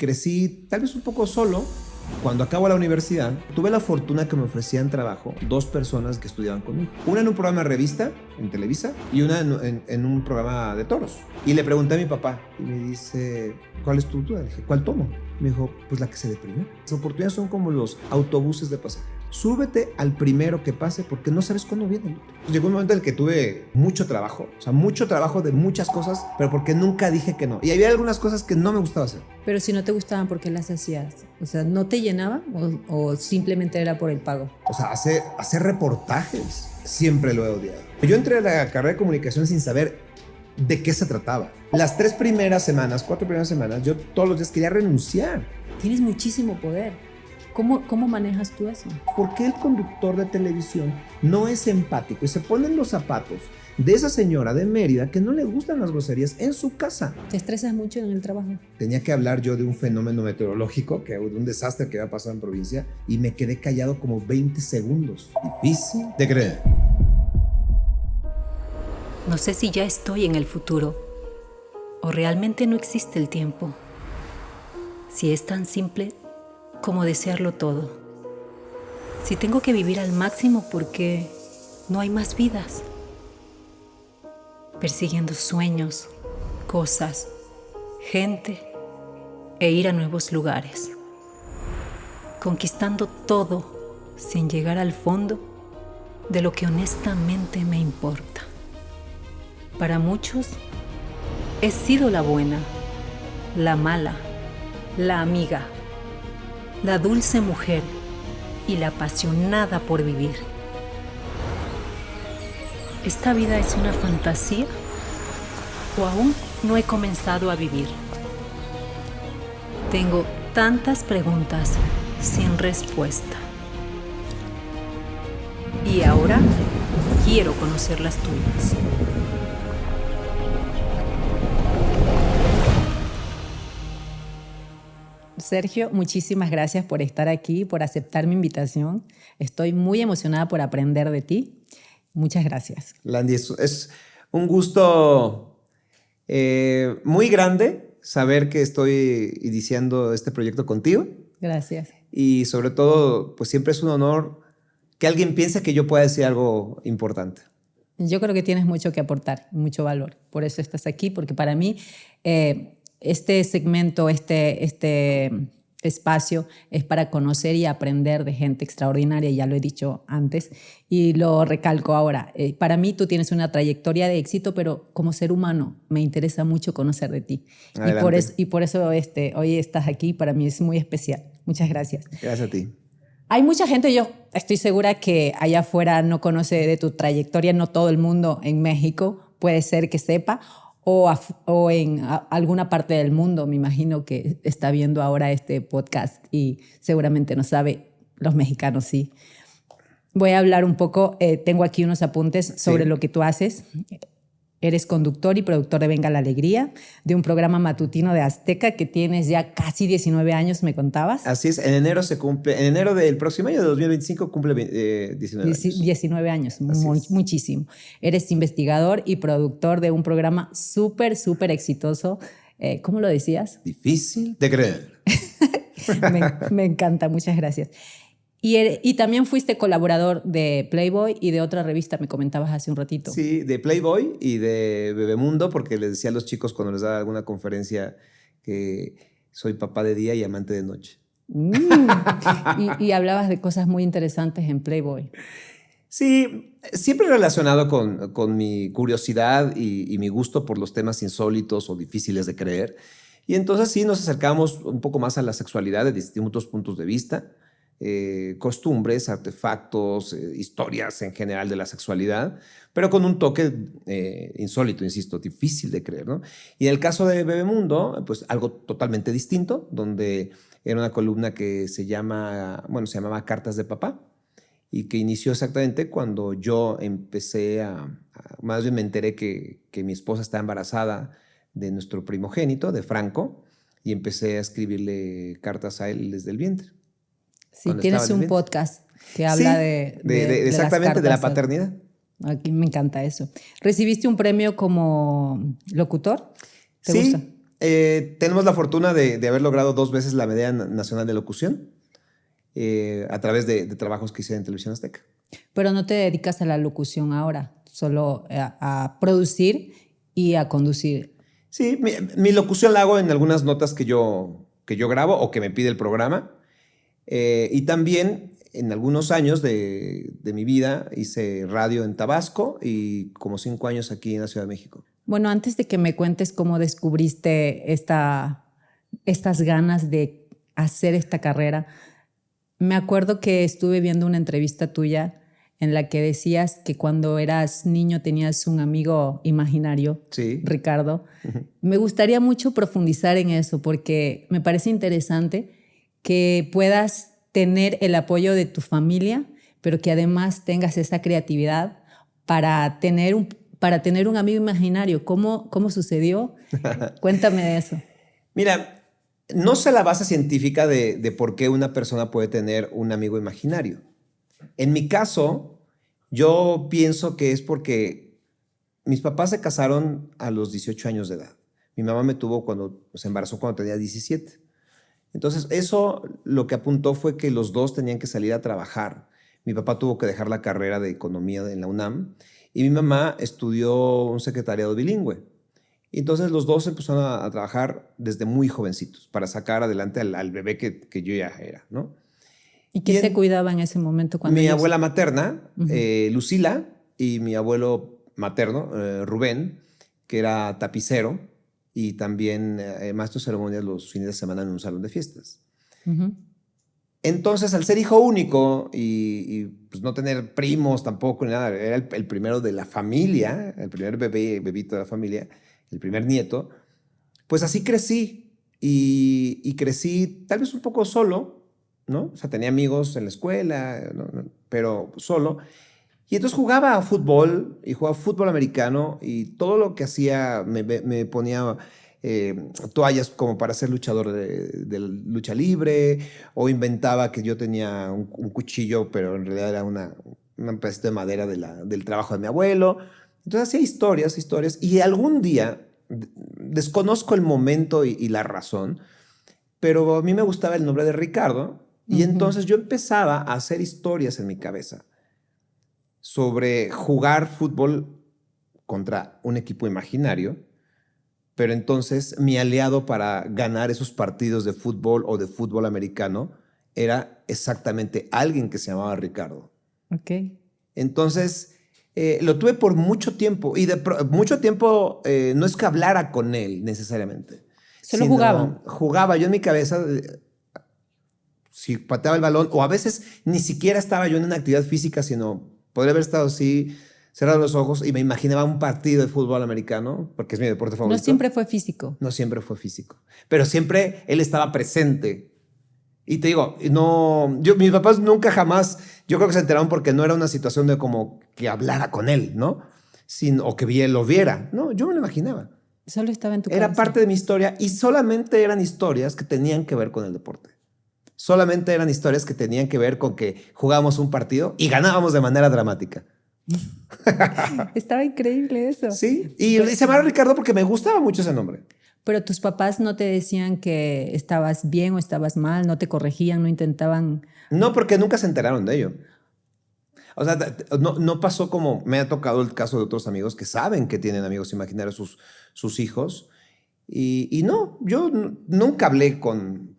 Crecí tal vez un poco solo. Cuando acabo la universidad, tuve la fortuna que me ofrecían trabajo 2 personas que estudiaban conmigo. Una en un programa de revista, en Televisa, y una en un programa de toros. Y le pregunté a mi papá, y me dice, ¿cuál es tu duda? Le dije, ¿cuál tomo? Me dijo, pues la que se dé primero. Las oportunidades son como los autobuses de pasajeros. Súbete al primero que pase porque no sabes cuándo viene el otro. Llegó un momento en el que tuve mucho trabajo, o sea, mucho trabajo de muchas cosas, pero porque nunca dije que no. Y había algunas cosas que no me gustaba hacer. Pero si no te gustaban, ¿por qué las hacías? O sea, ¿no te llenaban o simplemente era por el pago? O sea, hacer reportajes siempre lo he odiado. Yo entré a la carrera de comunicación sin saber de qué se trataba. Las 4 primeras semanas, yo todos los días quería renunciar. Tienes muchísimo poder. ¿Cómo manejas tú eso? ¿Por qué el conductor de televisión no es empático y se pone en los zapatos de esa señora de Mérida que no le gustan las groserías en su casa? ¿Te estresas mucho en el trabajo? Tenía que hablar yo de un fenómeno meteorológico, de un desastre que había pasado en provincia, y me quedé callado como 20 segundos. Difícil de creer. No sé si ya estoy en el futuro o realmente no existe el tiempo. Si es tan simple como desearlo todo. Si tengo que vivir al máximo porque no hay más vidas. Persiguiendo sueños, cosas, gente e ir a nuevos lugares. Conquistando todo sin llegar al fondo de lo que honestamente me importa. Para muchos, he sido la buena, la mala, la amiga, la dulce mujer y la apasionada por vivir. ¿Esta vida es una fantasía o aún no he comenzado a vivir? Tengo tantas preguntas sin respuesta. Y ahora quiero conocer las tuyas. Sergio, muchísimas gracias por estar aquí, por aceptar mi invitación. Estoy muy emocionada por aprender de ti. Muchas gracias. Landy, es un gusto muy grande saber que estoy iniciando este proyecto contigo. Gracias. Y sobre todo, pues siempre es un honor que alguien piense que yo pueda decir algo importante. Yo creo que tienes mucho que aportar, mucho valor. Por eso estás aquí, porque para mí este segmento, este espacio es para conocer y aprender de gente extraordinaria, ya lo he dicho antes y lo recalco ahora. Para mí tú tienes una trayectoria de éxito, pero como ser humano me interesa mucho conocer de ti. Y por eso hoy estás aquí, para mí es muy especial. Muchas gracias. Gracias a ti. Hay mucha gente, yo estoy segura que allá afuera no conoce de tu trayectoria, no todo el mundo en México puede ser que sepa, o en alguna parte del mundo, me imagino que está viendo ahora este podcast y seguramente no sabe, los mexicanos sí. Voy a hablar un poco, tengo aquí unos apuntes sobre lo que tú haces. Eres conductor y productor de Venga la Alegría, de un programa matutino de Azteca que tienes ya casi 19 años, me contabas. Así es, en enero del próximo año de 2025 cumple 19 años. 19 años, muchísimo. Eres investigador y productor de un programa súper exitoso. ¿Cómo lo decías? Difícil de creer. me encanta, muchas gracias. Y también fuiste colaborador de Playboy y de otra revista, me comentabas hace un ratito. Sí, de Playboy y de Bebemundo, porque les decía a los chicos cuando les daba alguna conferencia que soy papá de día y amante de noche. Y hablabas de cosas muy interesantes en Playboy. Sí, siempre relacionado con mi curiosidad y mi gusto por los temas insólitos o difíciles de creer. Y entonces sí nos acercamos un poco más a la sexualidad de distintos puntos de vista. Costumbres, artefactos, historias en general de la sexualidad, pero con un toque insólito, insisto, difícil de creer, ¿no? Y en el caso de Bebemundo, pues algo totalmente distinto, donde era una columna que se llamaba Cartas de Papá, y que inició exactamente cuando yo empecé más bien me enteré que mi esposa estaba embarazada de nuestro primogénito, de Franco, y empecé a escribirle cartas a él desde el vientre. Sí, tienes un podcast que habla de exactamente, de la paternidad. Aquí me encanta eso. ¿Recibiste un premio como locutor? ¿Te gusta? Tenemos la fortuna de haber logrado 2 veces la Medalla Nacional de Locución a través de trabajos que hice en Televisión Azteca. Pero no te dedicas a la locución ahora, solo a producir y a conducir. Sí, mi locución la hago en algunas notas que yo grabo o que me pide el programa. Y también en algunos años de mi vida hice radio en Tabasco y como 5 años aquí en la Ciudad de México. Bueno, antes de que me cuentes cómo descubriste estas ganas de hacer esta carrera, me acuerdo que estuve viendo una entrevista tuya en la que decías que cuando eras niño tenías un amigo imaginario, sí. Ricardo. Me gustaría mucho profundizar en eso porque me parece interesante que puedas tener el apoyo de tu familia, pero que además tengas esa creatividad para tener un amigo imaginario. ¿Cómo sucedió? Cuéntame de eso. Mira, no sé la base científica de por qué una persona puede tener un amigo imaginario. En mi caso, yo pienso que es porque mis papás se casaron a los 18 años de edad. Mi mamá me tuvo se embarazó cuando tenía 17. Entonces, eso lo que apuntó fue que los dos tenían que salir a trabajar. Mi papá tuvo que dejar la carrera de economía en la UNAM y mi mamá estudió un secretariado bilingüe. Entonces, los dos empezaron a trabajar desde muy jovencitos para sacar adelante al bebé que yo ya era, ¿no? ¿Y quién te cuidaba en ese momento? Mi abuela materna, Lucila, y mi abuelo materno, Rubén, que era tapicero y también maestro de ceremonias los fines de semana en un salón de fiestas. Entonces, al ser hijo único y pues no tener primos tampoco ni nada, era el primero de la familia, el primer bebito de la familia, el primer nieto, pues así crecí y crecí tal vez un poco solo, ¿no? O sea, tenía amigos en la escuela, ¿no? Pero solo. Y entonces jugaba fútbol y jugaba fútbol americano y todo lo que hacía me ponía toallas como para ser luchador de lucha libre, o inventaba que yo tenía un cuchillo, pero en realidad era un pedacito de madera del trabajo de mi abuelo. Entonces hacía historias y algún día, desconozco el momento y la razón, pero a mí me gustaba el nombre de Ricardo. Y entonces yo empezaba a hacer historias en mi cabeza sobre jugar fútbol contra un equipo imaginario, pero entonces mi aliado para ganar esos partidos de fútbol o de fútbol americano era exactamente alguien que se llamaba Ricardo. Ok. Entonces lo tuve por mucho tiempo y mucho tiempo no es que hablara con él necesariamente. Solo jugaba. Jugaba yo en mi cabeza. Si pateaba el balón, o a veces ni siquiera estaba yo en una actividad física, sino podría haber estado así, cerrado los ojos y me imaginaba un partido de fútbol americano, porque es mi deporte favorito. No siempre fue físico. No siempre fue físico, pero siempre él estaba presente. Y te digo, mis papás nunca jamás, yo creo que se enteraron porque no era una situación de como que hablara con él, ¿no? O que lo viera. No, yo me lo imaginaba. Solo estaba en tu cabeza. Era parte de mi historia y solamente eran historias que tenían que ver con el deporte. Solamente eran historias que tenían que ver con que jugábamos un partido y ganábamos de manera dramática. Estaba increíble eso. Sí, y se llamaba Ricardo porque me gustaba mucho ese nombre. Pero tus papás no te decían que estabas bien o estabas mal, no te corregían, no intentaban... No, porque nunca se enteraron de ello. O sea, no pasó como me ha tocado el caso de otros amigos que saben que tienen amigos imaginarios sus hijos. Y no, yo nunca hablé con...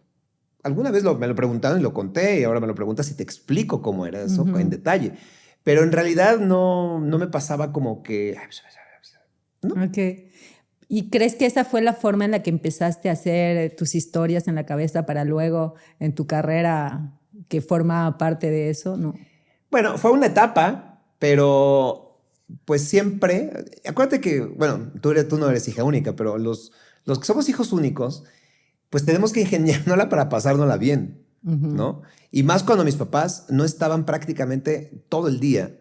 Alguna vez me lo preguntaron y lo conté y ahora me lo preguntas y te explico cómo era eso en detalle. Pero en realidad no me pasaba como que... ¿no? Ok. ¿Y crees que esa fue la forma en la que empezaste a hacer tus historias en la cabeza para luego en tu carrera que forma parte de eso? ¿No? Bueno, fue una etapa, pero pues siempre... Acuérdate que, bueno, tú no eres hija única, pero los que somos hijos únicos... pues tenemos que ingeniárnosla para pasárnosla bien, ¿no? Y más cuando mis papás no estaban prácticamente todo el día.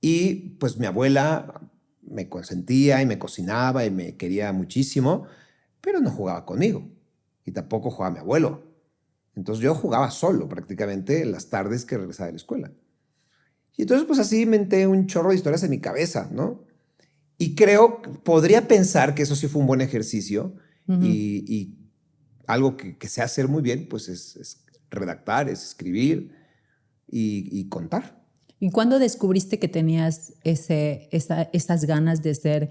Y pues mi abuela me consentía y me cocinaba y me quería muchísimo, pero no jugaba conmigo. Y tampoco jugaba mi abuelo. Entonces yo jugaba solo prácticamente las tardes que regresaba de la escuela. Y entonces pues así inventé un chorro de historias en mi cabeza, ¿no? Y podría pensar que eso sí fue un buen ejercicio, Y algo que sé hacer muy bien, pues es redactar, es escribir y contar. ¿Y cuándo descubriste que tenías esas ganas de ser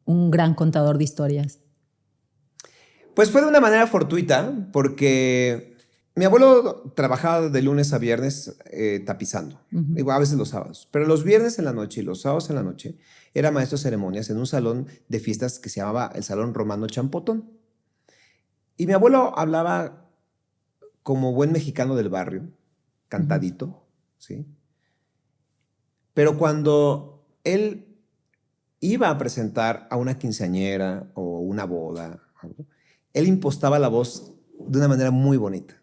un gran contador de historias? Pues fue de una manera fortuita, porque mi abuelo trabajaba de lunes a viernes tapizando, digo, a veces los sábados, pero los viernes en la noche y los sábados en la noche era maestro de ceremonias en un salón de fiestas que se llamaba el Salón Romano Champotón. Y mi abuelo hablaba como buen mexicano del barrio, cantadito, ¿sí? Pero cuando él iba a presentar a una quinceañera o una boda, él impostaba la voz de una manera muy bonita.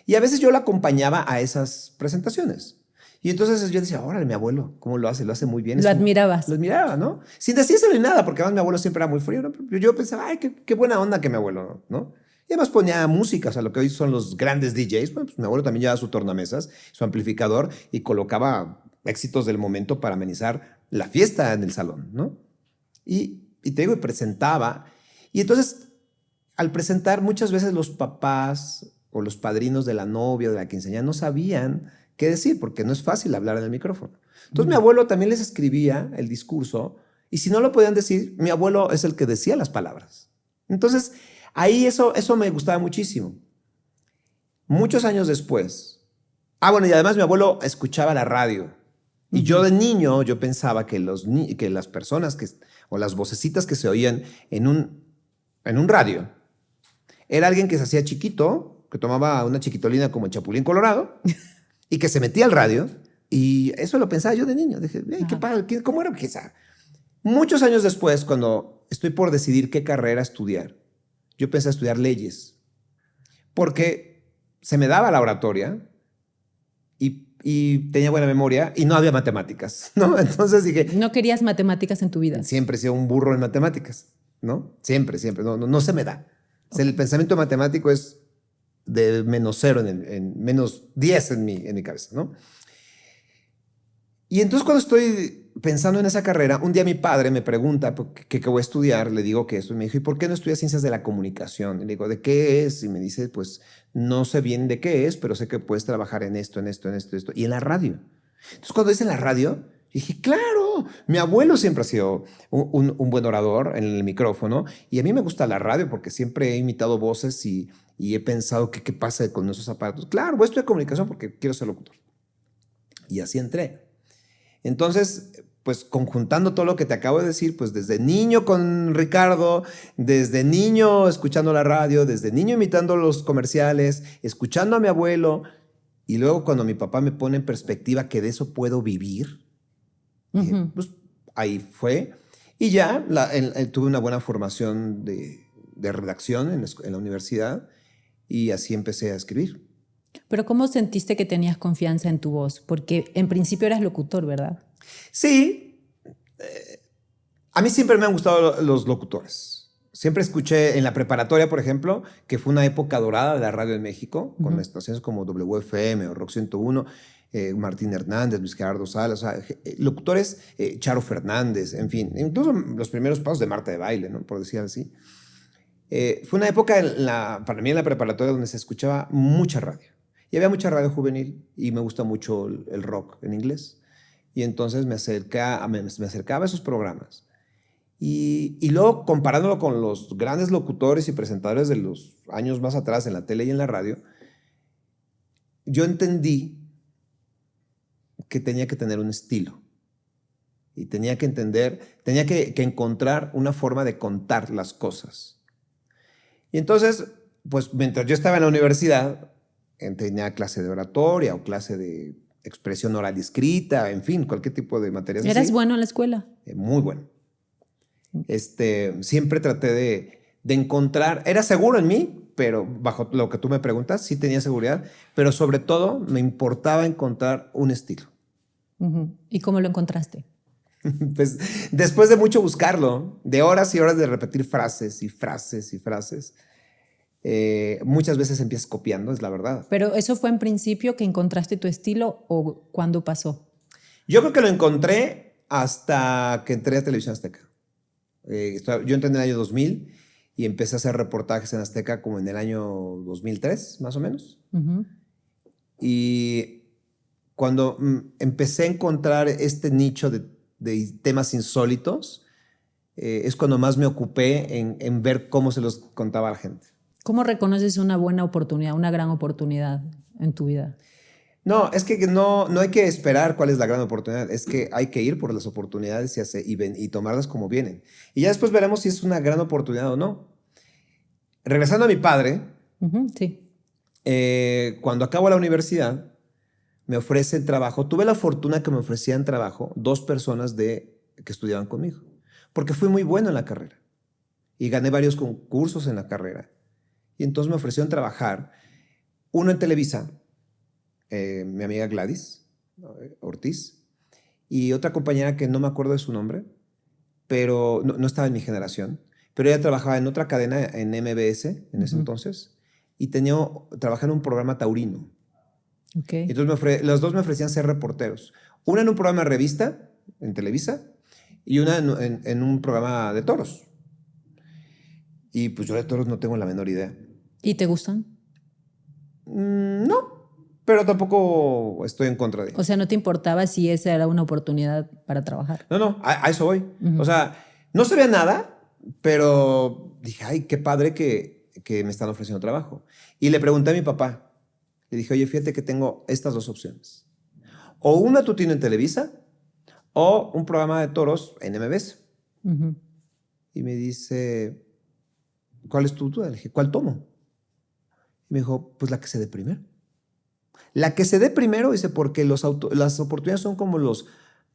Y a veces yo lo acompañaba a esas presentaciones. Y entonces yo decía, órale, mi abuelo, ¿cómo lo hace muy bien? Lo admirabas. Lo admiraba, ¿no? Sin decírselo ni nada, porque además mi abuelo siempre era muy frío, ¿no? Pero yo pensaba, ay, qué buena onda que mi abuelo, ¿no? Y además ponía música, o sea, lo que hoy son los grandes DJs. Bueno, pues mi abuelo también llevaba su tornamesas, su amplificador y colocaba éxitos del momento para amenizar la fiesta en el salón, ¿no? Y te digo, y presentaba. Y entonces, al presentar, muchas veces los papás o los padrinos de la novia o de la quinceañera no sabían qué decir, porque no es fácil hablar en el micrófono. Entonces, mi abuelo también les escribía el discurso, y si no lo podían decir, mi abuelo es el que decía las palabras. Entonces, ahí eso me gustaba muchísimo. Muchos años después. Bueno, y además mi abuelo escuchaba la radio. Y yo de niño, yo pensaba que las personas o las vocecitas que se oían en un radio, era alguien que se hacía chiquito, que tomaba una chiquitolina como el Chapulín Colorado, y que se metía al radio. Y eso lo pensaba yo de niño. Dije, ¿qué pasa? ¿Cómo era? Muchos años después, cuando estoy por decidir qué carrera estudiar, yo pensé estudiar leyes, porque se me daba la oratoria y tenía buena memoria y no había matemáticas, ¿no? Entonces dije... ¿No querías matemáticas en tu vida? Siempre he sido un burro en matemáticas, ¿no? Siempre. No se me da. O sea, el pensamiento matemático es de -0 en -10 en mi cabeza, ¿no? Y entonces cuando estoy pensando en esa carrera, un día mi padre me pregunta qué voy a estudiar, le digo que eso, y me dijo, ¿y por qué no estudias ciencias de la comunicación? Y le digo, ¿de qué es? Y me dice, pues no sé bien de qué es, pero sé que puedes trabajar en esto, y en la radio. Entonces cuando dice en la radio, dije, claro, mi abuelo siempre ha sido un buen orador en el micrófono, y a mí me gusta la radio porque siempre he imitado voces y he pensado que qué pasa con esos aparatos. Claro, voy a estudiar comunicación porque quiero ser locutor. Y así entré. Entonces, pues conjuntando todo lo que te acabo de decir, pues desde niño con Ricardo, desde niño escuchando la radio, desde niño imitando los comerciales, escuchando a mi abuelo, y luego cuando mi papá me pone en perspectiva que de eso puedo vivir, pues ahí fue. Y ya tuve una buena formación de redacción en la universidad, y así empecé a escribir. Pero ¿cómo sentiste que tenías confianza en tu voz? Porque en principio eras locutor, ¿verdad? Sí. A mí siempre me han gustado los locutores. Siempre escuché en la preparatoria, por ejemplo, que fue una época dorada de la radio en México, con estaciones como WFM o Rock 101, Martín Hernández, Luis Gerardo Salas, o sea, locutores, Charo Fernández, en fin, incluso los primeros pasos de Marta de Baile, ¿no? Por decir así. Fue una época para mí en la preparatoria donde se escuchaba mucha radio. Y había mucha radio juvenil y me gusta mucho el rock en inglés. Y entonces me acercaba a esos programas. Y luego, comparándolo con los grandes locutores y presentadores de los años más atrás en la tele y en la radio, yo entendí que tenía que tener un estilo. Y tenía que encontrar una forma de contar las cosas. Y entonces, pues mientras yo estaba en la universidad, tenía clase de oratoria o clase de expresión oral y escrita, en fin, cualquier tipo de materias. ¿Eras bueno en la escuela? Muy bueno. Siempre traté de encontrar, era seguro en mí, pero bajo lo que tú me preguntas, sí tenía seguridad, pero sobre todo me importaba encontrar un estilo. ¿Y cómo lo encontraste? Pues después de mucho buscarlo, de horas y horas de repetir frases, muchas veces empiezas copiando, es la verdad. ¿Pero eso fue en principio que encontraste tu estilo o cuándo pasó? Yo creo que lo encontré hasta que entré a Televisión Azteca. Yo entré en el año 2000 y empecé a hacer reportajes en Azteca como en el año 2003, más o menos. Ujú. Y cuando empecé a encontrar este nicho de temas insólitos, es cuando más me ocupé en ver cómo se los contaba a la gente. ¿Cómo reconoces una buena oportunidad, una gran oportunidad en tu vida? No, es que no hay que esperar cuál es la gran oportunidad, es que hay que ir por las oportunidades y tomarlas como vienen. Y ya después veremos si es una gran oportunidad o no. Regresando a mi padre, Ujú, sí. cuando acabo la universidad, me ofrecen trabajo. Tuve la fortuna que me ofrecían trabajo 2 personas que estudiaban conmigo, porque fui muy bueno en la carrera y gané varios concursos en la carrera. Y entonces me ofrecieron trabajar, uno en Televisa, mi amiga Gladys Ortiz, y otra compañera que no me acuerdo de su nombre, pero no estaba en mi generación, pero ella trabajaba en otra cadena en MBS en ese entonces, y trabajaba en un programa taurino. Okay. Entonces los 2 me ofrecían ser reporteros. Una en un programa de revista, en Televisa, y una en un programa de toros. Y pues yo de toros no tengo la menor idea. ¿Y te gustan? No, pero tampoco estoy en contra de ello. O sea, ¿no te importaba si esa era una oportunidad para trabajar? No, a eso voy. O sea, no sabía nada, pero dije, ay, qué padre que me están ofreciendo trabajo. Y le pregunté a mi papá. Le dije, oye, fíjate que tengo estas 2 opciones. O un matutino en Televisa o un programa de toros en MBS. Ujú. Y me dice, ¿cuál es tu duda? Le dije, ¿cuál tomo? Y me dijo, pues la que se dé primero. La que se dé primero, dice, porque las oportunidades son como los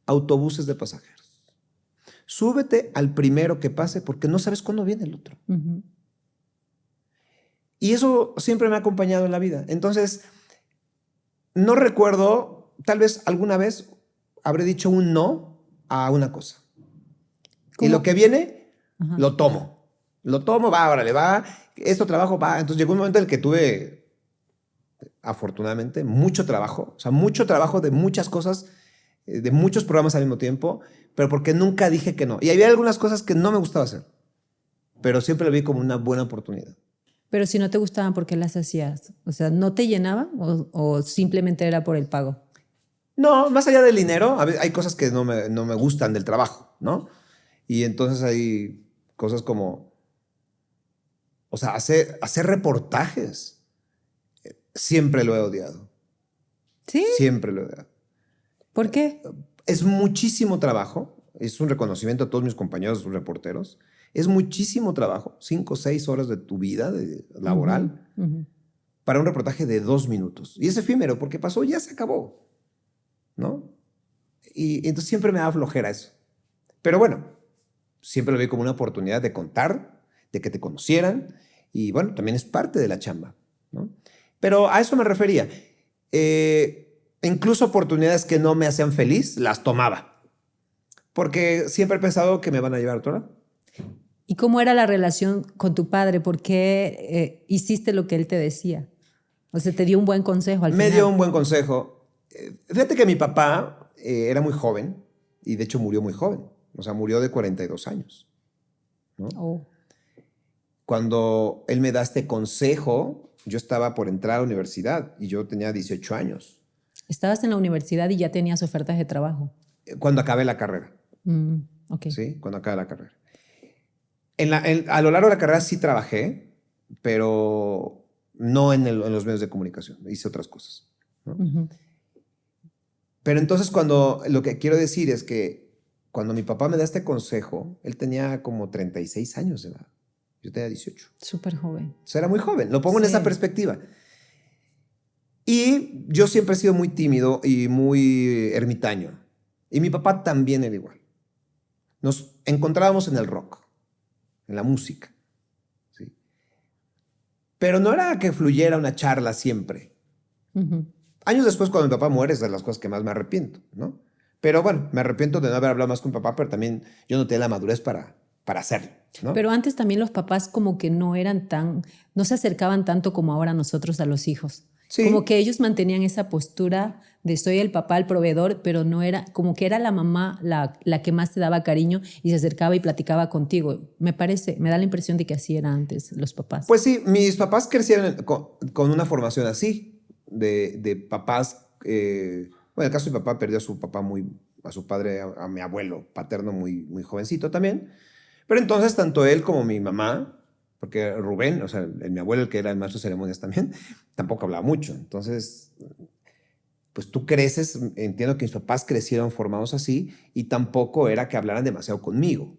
autobuses de pasajeros. Súbete al primero que pase porque no sabes cuándo viene el otro. Ujú. Y eso siempre me ha acompañado en la vida. Entonces, no recuerdo, tal vez alguna vez habré dicho un no a una cosa. ¿Cómo? Y lo que viene, Ajá. lo tomo. Lo tomo, va, órale, va. Esto trabajo, va. Entonces llegó un momento en el que tuve, afortunadamente, mucho trabajo. O sea, mucho trabajo de muchas cosas, de muchos programas al mismo tiempo, pero porque nunca dije que no. Y había algunas cosas que no me gustaba hacer, pero siempre lo vi como una buena oportunidad. Pero si no te gustaban, ¿por qué las hacías? O sea, ¿no te llenaban o simplemente era por el pago? No, más allá del dinero, hay cosas que no me gustan del trabajo, ¿no? Y entonces hay cosas como, o sea, hacer reportajes. Siempre lo he odiado. ¿Sí? Siempre lo he odiado. ¿Por qué? Es muchísimo trabajo. Es un reconocimiento a todos mis compañeros reporteros. Es muchísimo trabajo. 5 o 6 horas de tu vida laboral para un reportaje de 2 minutos. Y es efímero porque pasó, ya se acabó, ¿no? Y entonces siempre me da flojera eso. Pero bueno, siempre lo vi como una oportunidad de contar, de que te conocieran. Y bueno, también es parte de la chamba, ¿no? Pero a eso me refería. Incluso oportunidades que no me hacían feliz, las tomaba. Porque siempre he pensado que me van a llevar a otro lado. ¿Y cómo era la relación con tu padre? ¿Por qué hiciste lo que él te decía? O sea, te dio un buen consejo al final. Me dio un buen consejo. Fíjate que mi papá era muy joven y de hecho murió muy joven. O sea, murió de 42 años, ¿no? Oh. Cuando él me da este consejo, yo estaba por entrar a la universidad y yo tenía 18 años. Estabas en la universidad y ya tenías ofertas de trabajo. Cuando acabé la carrera. Okay. Sí, cuando acabé la carrera. A lo largo de la carrera sí trabajé, pero no en los medios de comunicación. Hice otras cosas, ¿no? Pero entonces lo que quiero decir es que cuando mi papá me da este consejo, él tenía como 36 años de edad. Yo tenía 18. Súper joven. O sea, era muy joven. Lo pongo en esa perspectiva. Y yo siempre he sido muy tímido y muy ermitaño. Y mi papá también era igual. Nos encontrábamos en el rock, en la música, ¿sí? Pero no era que fluyera una charla siempre. Años después, cuando mi papá muere, es de las cosas que más me arrepiento, ¿no? Pero bueno, me arrepiento de no haber hablado más con mi papá, pero también yo no tenía la madurez para hacerlo, ¿no? Pero antes también los papás como que no se acercaban tanto como ahora nosotros a los hijos. Sí. Como que ellos mantenían esa postura de soy el papá, el proveedor, pero no era, como que era la mamá la que más te daba cariño y se acercaba y platicaba contigo. Me da la impresión de que así era antes los papás. Pues sí, mis papás crecieron con una formación así, de papás. Bueno, el caso de mi papá perdió a su papá a su padre, a mi abuelo paterno muy, muy jovencito también. Pero entonces tanto él como mi mamá, porque Rubén, o sea, mi abuelo, el que era el maestro de ceremonias también, tampoco hablaba mucho. Entonces, pues tú creces, entiendo que mis papás crecieron formados así y tampoco era que hablaran demasiado conmigo.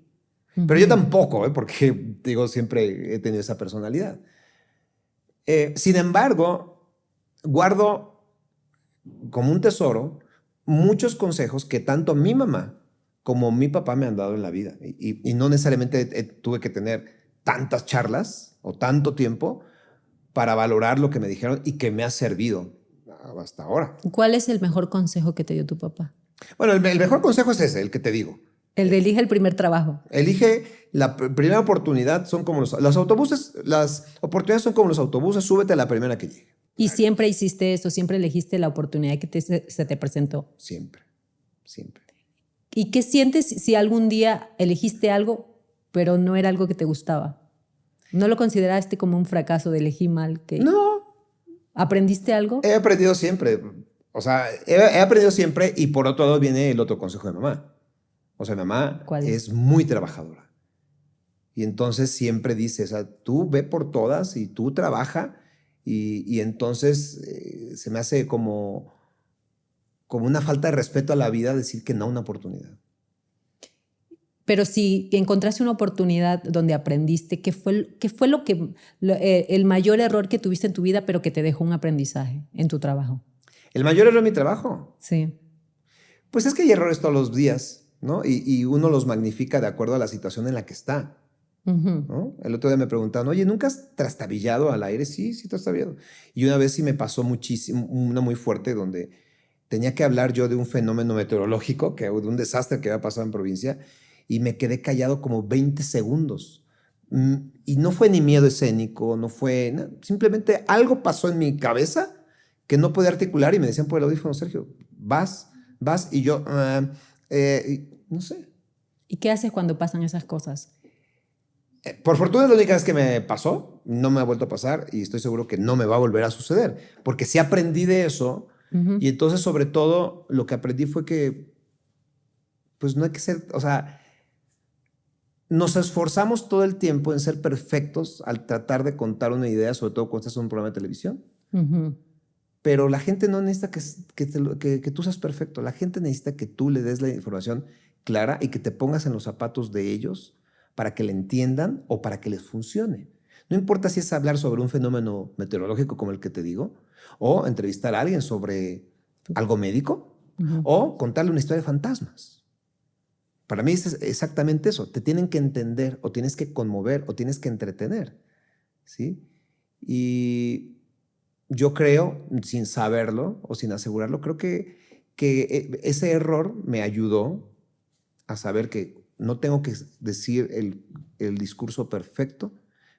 Pero yo tampoco, porque digo, siempre he tenido esa personalidad. Sin embargo, guardo como un tesoro muchos consejos que tanto mi mamá como mi papá me han dado en la vida. Y no necesariamente tuve que tener tantas charlas o tanto tiempo para valorar lo que me dijeron y que me ha servido hasta ahora. ¿Cuál es el mejor consejo que te dio tu papá? Bueno, el mejor consejo es ese, el que te digo. El de elige el primer trabajo. Elige la primera oportunidad, son como los autobuses, las oportunidades son como los autobuses, súbete a la primera que llegue. Y siempre hiciste eso, siempre elegiste la oportunidad que se te presentó. Siempre, siempre. ¿Y qué sientes si algún día elegiste algo, pero no era algo que te gustaba? ¿No lo consideraste como un fracaso de elegir mal? No. ¿Aprendiste algo? He aprendido siempre. O sea, he aprendido siempre y por otro lado viene el otro consejo de mamá. O sea, mamá es muy trabajadora. Y entonces siempre dice, o sea, tú ve por todas y tú trabaja y entonces se me hace como una falta de respeto a la vida decir que no a una oportunidad. Pero si encontraste una oportunidad donde aprendiste, ¿qué fue el mayor error que tuviste en tu vida, pero que te dejó un aprendizaje en tu trabajo? ¿El mayor error en mi trabajo? Sí. Pues es que hay errores todos los días, ¿no? Y uno los magnifica de acuerdo a la situación en la que está. ¿No? El otro día me preguntaban, oye, ¿nunca has trastabillado al aire? Sí, trastabillado. Y una vez sí me pasó muchísimo, una muy fuerte, donde tenía que hablar yo de un fenómeno meteorológico, de un desastre que había pasado en provincia, y me quedé callado como 20 segundos. Y no fue ni miedo escénico, no fue, no, simplemente algo pasó en mi cabeza que no podía articular y me decían por el audífono, Sergio, vas, y yo, no sé. ¿Y qué haces cuando pasan esas cosas? Por fortuna, la única vez que me pasó, no me ha vuelto a pasar y estoy seguro que no me va a volver a suceder, porque sí aprendí de eso. Y entonces, sobre todo, lo que aprendí fue que, pues no hay que ser, o sea, nos esforzamos todo el tiempo en ser perfectos al tratar de contar una idea, sobre todo cuando estás en un programa de televisión. Pero la gente no necesita que tú seas perfecto. La gente necesita que tú le des la información clara y que te pongas en los zapatos de ellos para que le entiendan o para que les funcione. No importa si es hablar sobre un fenómeno meteorológico como el que te digo, o entrevistar a alguien sobre algo médico, o contarle una historia de fantasmas. Para mí es exactamente eso. Te tienen que entender, o tienes que conmover, o tienes que entretener, ¿sí? Y yo creo, sin saberlo o sin asegurarlo, creo que ese error me ayudó a saber que no tengo que decir el discurso perfecto,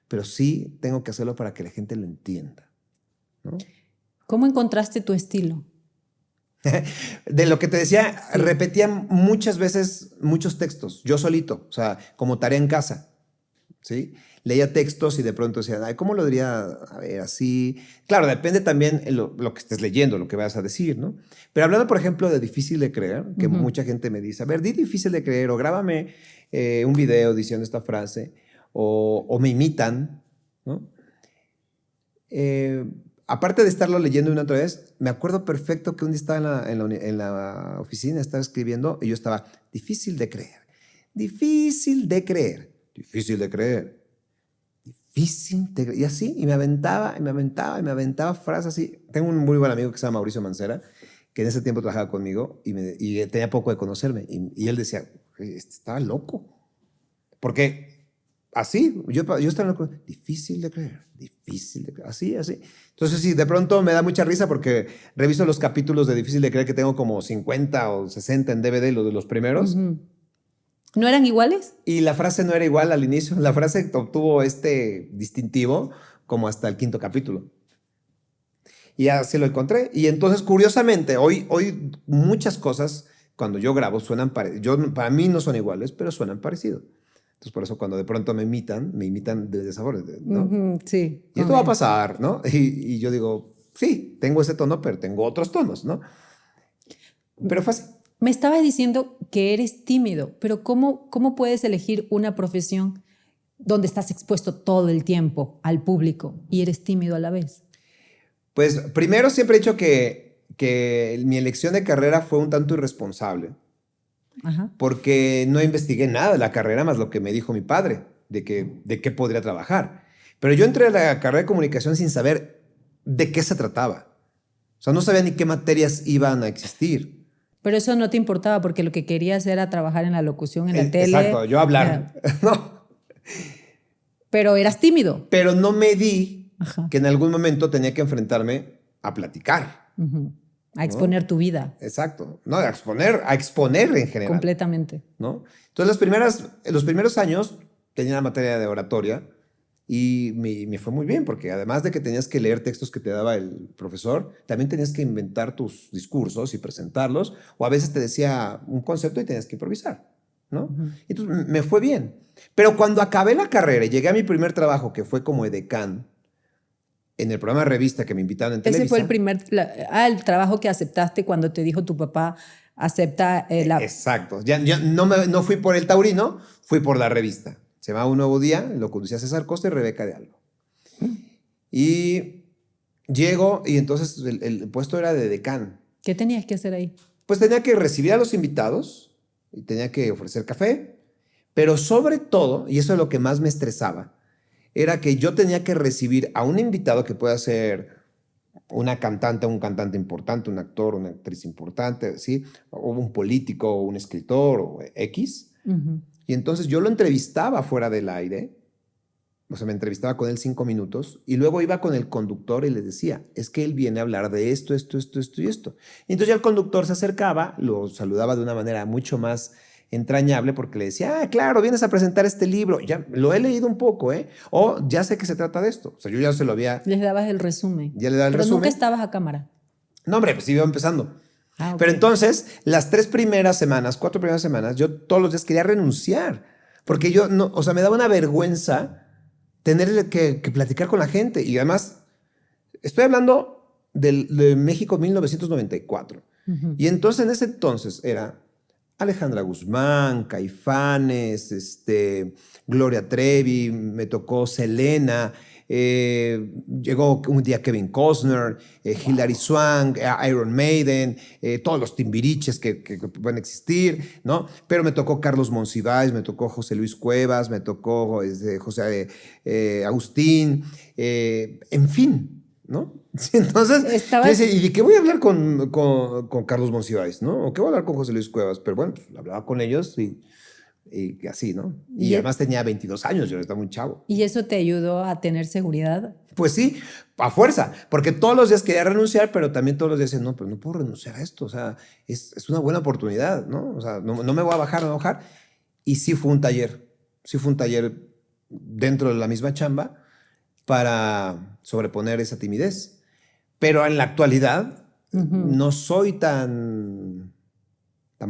pero sí tengo que hacerlo para que la gente lo entienda, ¿no? ¿Cómo encontraste tu estilo? De lo que te decía, sí. Repetía muchas veces muchos textos, yo solito, o sea, como tarea en casa, ¿sí? Leía textos y de pronto decía, ay, ¿cómo lo diría? A ver, así. Claro, depende también lo que estés leyendo, lo que vas a decir, ¿no? Pero hablando, por ejemplo, de difícil de creer, que mucha gente me dice, a ver, di difícil de creer o grábame un video diciendo esta frase o me imitan, ¿no? Aparte de estarlo leyendo una otra vez, me acuerdo perfecto que un día estaba en la oficina, estaba escribiendo y yo estaba, difícil de creer, difícil de creer, difícil de creer. Difícil de creer. Y así, y me aventaba frases así. Tengo un muy buen amigo que se llama Mauricio Mancera, que en ese tiempo trabajaba conmigo y tenía poco de conocerme. Y él decía, estaba loco. Porque así, yo estaba loco. Difícil de creer, así. Entonces, sí, de pronto me da mucha risa porque reviso los capítulos de Difícil de creer que tengo como 50 o 60 en DVD, los de los primeros. ¿No eran iguales? Y la frase no era igual al inicio. La frase obtuvo este distintivo como hasta el 5º capítulo. Y así lo encontré. Y entonces, curiosamente, hoy muchas cosas, cuando yo grabo, suenan parecidas. Para mí no son iguales, pero suenan parecidos. Entonces, por eso cuando de pronto me imitan de esa forma, ¿no? Sí. Y esto va a pasar, ¿no? Y yo digo, sí, tengo ese tono, pero tengo otros tonos, ¿no? Pero fue así. Me estabas diciendo que eres tímido, pero ¿cómo puedes elegir una profesión donde estás expuesto todo el tiempo al público y eres tímido a la vez? Pues primero siempre he dicho que mi elección de carrera fue un tanto irresponsable. Ajá. Porque no investigué nada de la carrera más lo que me dijo mi padre, de qué podría trabajar. Pero yo entré a la carrera de comunicación sin saber de qué se trataba. O sea, no sabía ni qué materias iban a existir. Pero eso no te importaba porque lo que querías era trabajar en la locución, en la tele. Exacto, yo hablar. No. Pero eras tímido. Pero no me di Ajá. que en algún momento tenía que enfrentarme a platicar. A exponer tu vida. Exacto. No, a exponer en general. Completamente. ¿No? Entonces, los primeros años tenía la materia de oratoria y me fue muy bien, porque además de que tenías que leer textos que te daba el profesor, también tenías que inventar tus discursos y presentarlos, o a veces te decía un concepto y tenías que improvisar, ¿no? Entonces, me fue bien. Pero cuando acabé la carrera y llegué a mi primer trabajo, que fue como edecán, en el programa de revista que me invitaron en Televisa. Ese fue el trabajo que aceptaste cuando te dijo tu papá, acepta la... Exacto. Ya no fui por el taurino, fui por la revista. Se llamaba Un Nuevo Día, lo conducía César Costa y Rebeca de Alba. Y llego y entonces el puesto era de decán. ¿Qué tenías que hacer ahí? Pues tenía que recibir a los invitados y tenía que ofrecer café, pero sobre todo, y eso es lo que más me estresaba, era que yo tenía que recibir a un invitado que pueda ser una cantante, un cantante importante, un actor, una actriz importante, ¿sí? O un político, o un escritor, o X. Y entonces yo lo entrevistaba fuera del aire, o sea, me entrevistaba con él 5 minutos, y luego iba con el conductor y le decía, es que él viene a hablar de esto, esto, esto, esto y esto. Y entonces ya el conductor se acercaba, lo saludaba de una manera mucho más entrañable porque le decía, claro, vienes a presentar este libro, ya lo he leído un poco, o ya sé que se trata de esto. O sea, yo ya se lo había... Les dabas el resumen. Ya le daba el Pero resumen. nunca estabas a cámara. No, hombre, pues iba empezando. Okay. Pero entonces, las 4 primeras semanas, yo todos los días quería renunciar, porque yo no, o sea, me daba una vergüenza tener que platicar con la gente. Y además, estoy hablando de México 1994. Y entonces, en ese entonces era Alejandra Guzmán, Caifanes, Gloria Trevi, me tocó Selena, llegó un día Kevin Costner, Hilary Swank, Iron Maiden, todos los timbiriches que pueden existir, ¿no? Pero me tocó Carlos Monsiváis, me tocó José Luis Cuevas, me tocó José Agustín, en fin, ¿no? Entonces, yo decía, ¿y de qué voy a hablar con Carlos Monsiváis, no? ¿O qué voy a hablar con José Luis Cuevas? Pero bueno, pues, hablaba con ellos y así, ¿no? Y además tenía 22 años, yo estaba muy chavo. ¿Y eso te ayudó a tener seguridad? Pues sí, a fuerza, porque todos los días quería renunciar, pero también todos los días decía, no, pero no puedo renunciar a esto, o sea, es una buena oportunidad, ¿no? O sea, no me voy a bajar, no me voy a bajar. Y sí fue un taller dentro de la misma chamba para sobreponer esa timidez. Pero en la actualidad no soy tan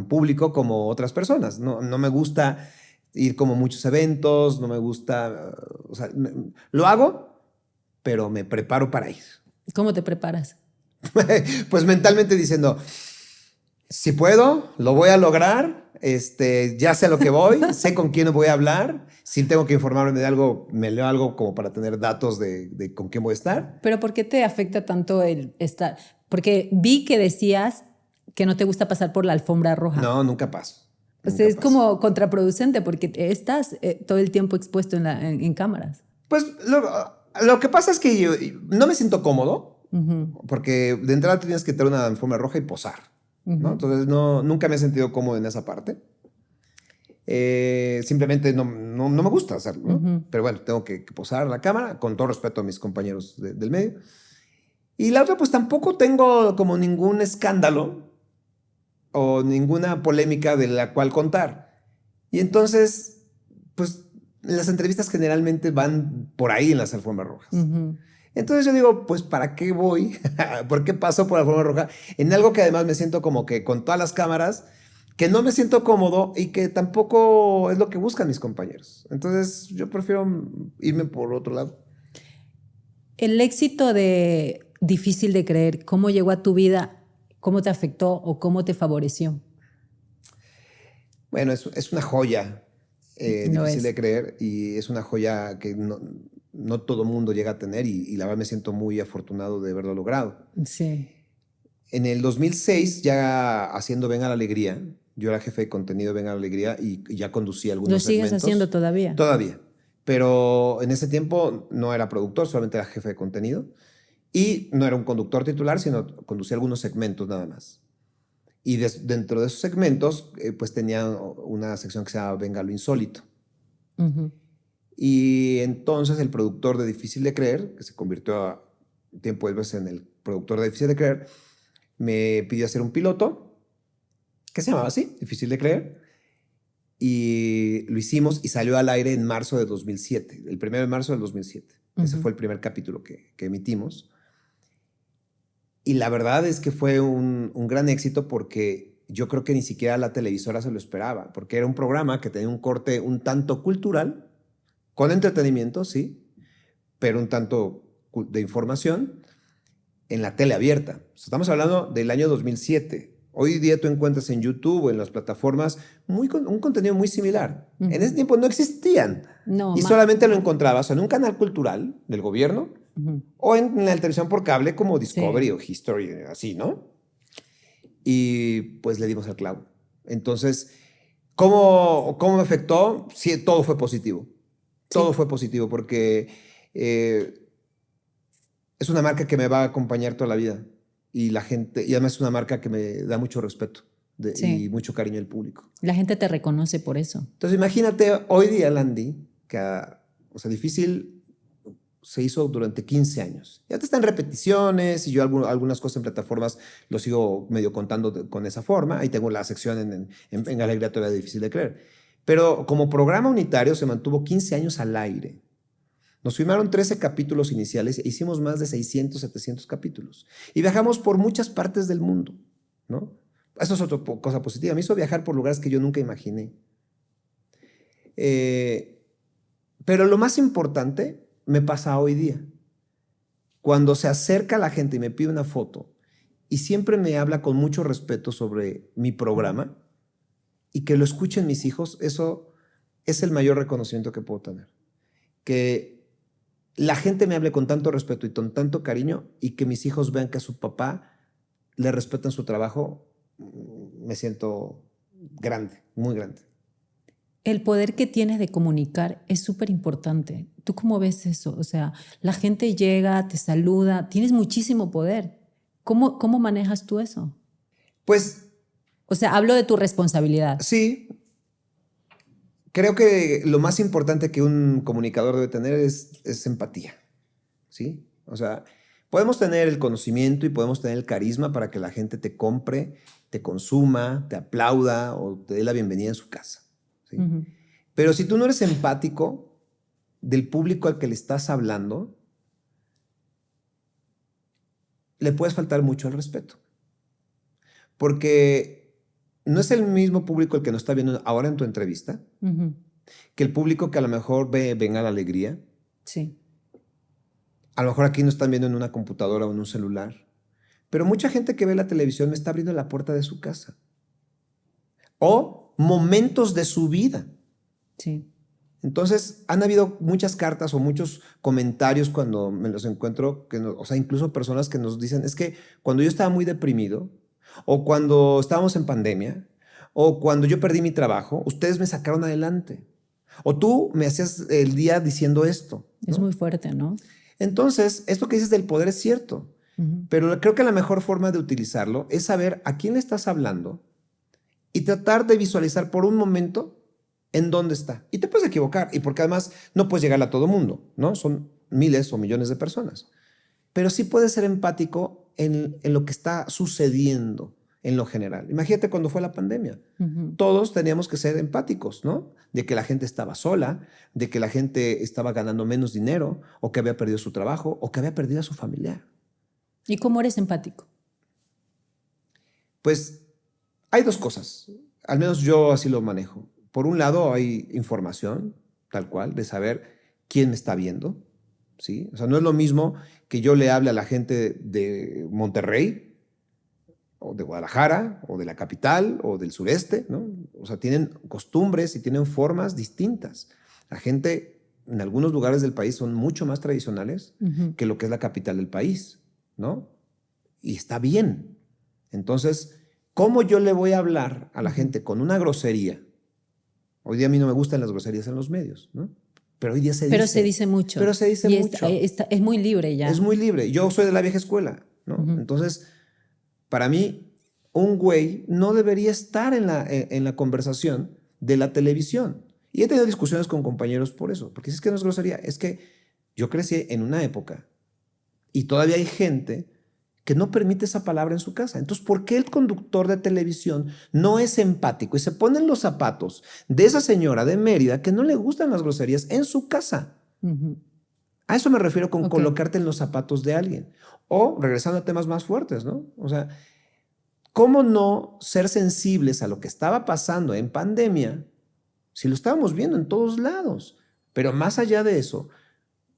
público como otras personas. No me gusta ir como a muchos eventos, no me gusta... O sea, lo hago, pero me preparo para ir. ¿Cómo te preparas? Pues mentalmente diciendo, si puedo, lo voy a lograr, ya sé a lo que voy, sé con quién voy a hablar, si tengo que informarme de algo, me leo algo como para tener datos de con quién voy a estar. ¿Pero por qué te afecta tanto el estar? Porque vi que decías que no te gusta pasar por la alfombra roja. No, nunca paso. O sea, es como contraproducente porque estás todo el tiempo expuesto en cámaras. Pues lo que pasa es que yo no me siento cómodo, porque de entrada tienes que tener una alfombra roja y posar, ¿no? Entonces nunca me he sentido cómodo en esa parte. Simplemente no me gusta hacerlo, ¿no? Pero bueno, tengo que posar la cámara, con todo respeto a mis compañeros del medio. Y la otra, pues tampoco tengo como ningún escándalo o ninguna polémica de la cual contar. Y entonces, pues las entrevistas generalmente van por ahí en las alfombras rojas. Entonces yo digo, pues ¿para qué voy? ¿Por qué paso por la alfombra roja? En algo que además me siento como que con todas las cámaras, que no me siento cómodo y que tampoco es lo que buscan mis compañeros. Entonces yo prefiero irme por otro lado. El éxito de Difícil de Creer, ¿cómo llegó a tu vida? ¿Cómo te afectó o cómo te favoreció? Bueno, es una joya Lo difícil es. de creer y es una joya que no todo mundo llega a tener y la verdad me siento muy afortunado de haberlo logrado. Sí. En el 2006, ya haciendo Venga la Alegría, yo era jefe de contenido de Venga la Alegría y ya conducía algunos ¿Lo sigues segmentos. haciendo todavía? Todavía. Pero en ese tiempo no era productor, solamente era jefe de contenido. Y no era un conductor titular, sino conducía algunos segmentos nada más. Y dentro de esos segmentos, pues tenía una sección que se llama Venga lo Insólito. Ujú. Y entonces el productor de Difícil de Creer, que se convirtió a tiempo después en el productor de Difícil de Creer, me pidió hacer un piloto que se llamaba así, Difícil de Creer. Y lo hicimos y salió al aire en marzo de 2007, el 1 de marzo del 2007. Ese fue el primer capítulo que emitimos. Y la verdad es que fue un gran éxito porque yo creo que ni siquiera la televisora se lo esperaba, porque era un programa que tenía un corte un tanto cultural, con entretenimiento, sí, pero un tanto de información en la tele abierta. Estamos hablando del año 2007. Hoy día tú encuentras en YouTube o en las plataformas un contenido muy similar. En ese tiempo no existían. No, Y solamente lo encontrabas en un canal cultural del gobierno o en la televisión por cable como Discovery o History, así, ¿no? Y pues le dimos al clavo. Entonces, ¿cómo me afectó? Sí, todo fue positivo. Todo fue positivo porque es una marca que me va a acompañar toda la vida. Y la gente, y además es una marca que me da mucho respeto y mucho cariño del público. La gente te reconoce por eso. Entonces, imagínate hoy día, Landy, que, o sea, Difícil se hizo durante 15 años. Ya está en repeticiones y yo algunas cosas en plataformas lo sigo medio contando con esa forma. Ahí tengo la sección en Alegría todavía Difícil de Creer. Pero como programa unitario se mantuvo 15 años al aire. Nos filmaron 13 capítulos iniciales e hicimos más de 600, 700 capítulos. Y viajamos por muchas partes del mundo, ¿no? Eso es otra cosa positiva. Me hizo viajar por lugares que yo nunca imaginé. Pero lo más importante me pasa hoy día. Cuando se acerca la gente y me pide una foto y siempre me habla con mucho respeto sobre mi programa y que lo escuchen mis hijos, eso es el mayor reconocimiento que puedo tener. Que la gente me hable con tanto respeto y con tanto cariño y que mis hijos vean que a su papá le respetan su trabajo, me siento grande, muy grande. El poder que tienes de comunicar es súper importante. ¿Tú cómo ves eso? O sea, la gente llega, te saluda, tienes muchísimo poder. ¿Cómo manejas tú eso? Pues... O sea, hablo de tu responsabilidad. Sí. Creo que lo más importante que un comunicador debe tener es empatía, ¿sí? O sea, podemos tener el conocimiento y podemos tener el carisma para que la gente te compre, te consuma, te aplauda o te dé la bienvenida en su casa, ¿sí? Pero si tú no eres empático del público al que le estás hablando, le puedes faltar mucho al respeto. Porque no es el mismo público el que nos está viendo ahora en tu entrevista que el público que a lo mejor ve Venga la Alegría. Sí. A lo mejor aquí nos están viendo en una computadora o en un celular. Pero mucha gente que ve la televisión me está abriendo la puerta de su casa. O momentos de su vida. Sí. Entonces, han habido muchas cartas o muchos comentarios cuando me los encuentro, o sea, incluso personas que nos dicen, es que cuando yo estaba muy deprimido, o cuando estábamos en pandemia, o cuando yo perdí mi trabajo, ustedes me sacaron adelante. O tú me hacías el día diciendo esto, ¿no? Es muy fuerte, ¿no? Entonces, esto que dices del poder es cierto, pero creo que la mejor forma de utilizarlo es saber a quién le estás hablando y tratar de visualizar por un momento en dónde está. Y te puedes equivocar, y porque además no puedes llegar a todo mundo, ¿no? Son miles o millones de personas. Pero sí puedes ser empático en lo que está sucediendo en lo general. Imagínate cuando fue la pandemia. Todos teníamos que ser empáticos, ¿no? De que la gente estaba sola, de que la gente estaba ganando menos dinero, o que había perdido su trabajo, o que había perdido a su familiar. ¿Y cómo eres empático? Pues hay dos cosas. Al menos yo así lo manejo. Por un lado hay información, tal cual, de saber quién me está viendo, ¿sí? O sea, no es lo mismo que yo le hable a la gente de Monterrey, o de Guadalajara, o de la capital, o del sureste, ¿no? O sea, tienen costumbres y tienen formas distintas. La gente en algunos lugares del país son mucho más tradicionales que lo que es la capital del país, ¿no? Y está bien. Entonces, ¿cómo yo le voy a hablar a la gente con una grosería? Hoy día a mí no me gustan las groserías en los medios, ¿no? Pero hoy día se dice. Pero se dice mucho. Pero se dice mucho. Es muy libre ya. Es muy libre. Yo soy de la vieja escuela, ¿no? Entonces, para mí, un güey no debería estar en la conversación de la televisión. Y he tenido discusiones con compañeros por eso, porque si es que no es grosería, es que yo crecí en una época y todavía hay gente que no permite esa palabra en su casa. Entonces, ¿por qué el conductor de televisión no es empático y se pone en los zapatos de esa señora de Mérida que no le gustan las groserías en su casa? A eso me refiero con colocarte en los zapatos de alguien. O, regresando a temas más fuertes, ¿no? O sea, ¿cómo no ser sensibles a lo que estaba pasando en pandemia si lo estábamos viendo en todos lados? Pero más allá de eso,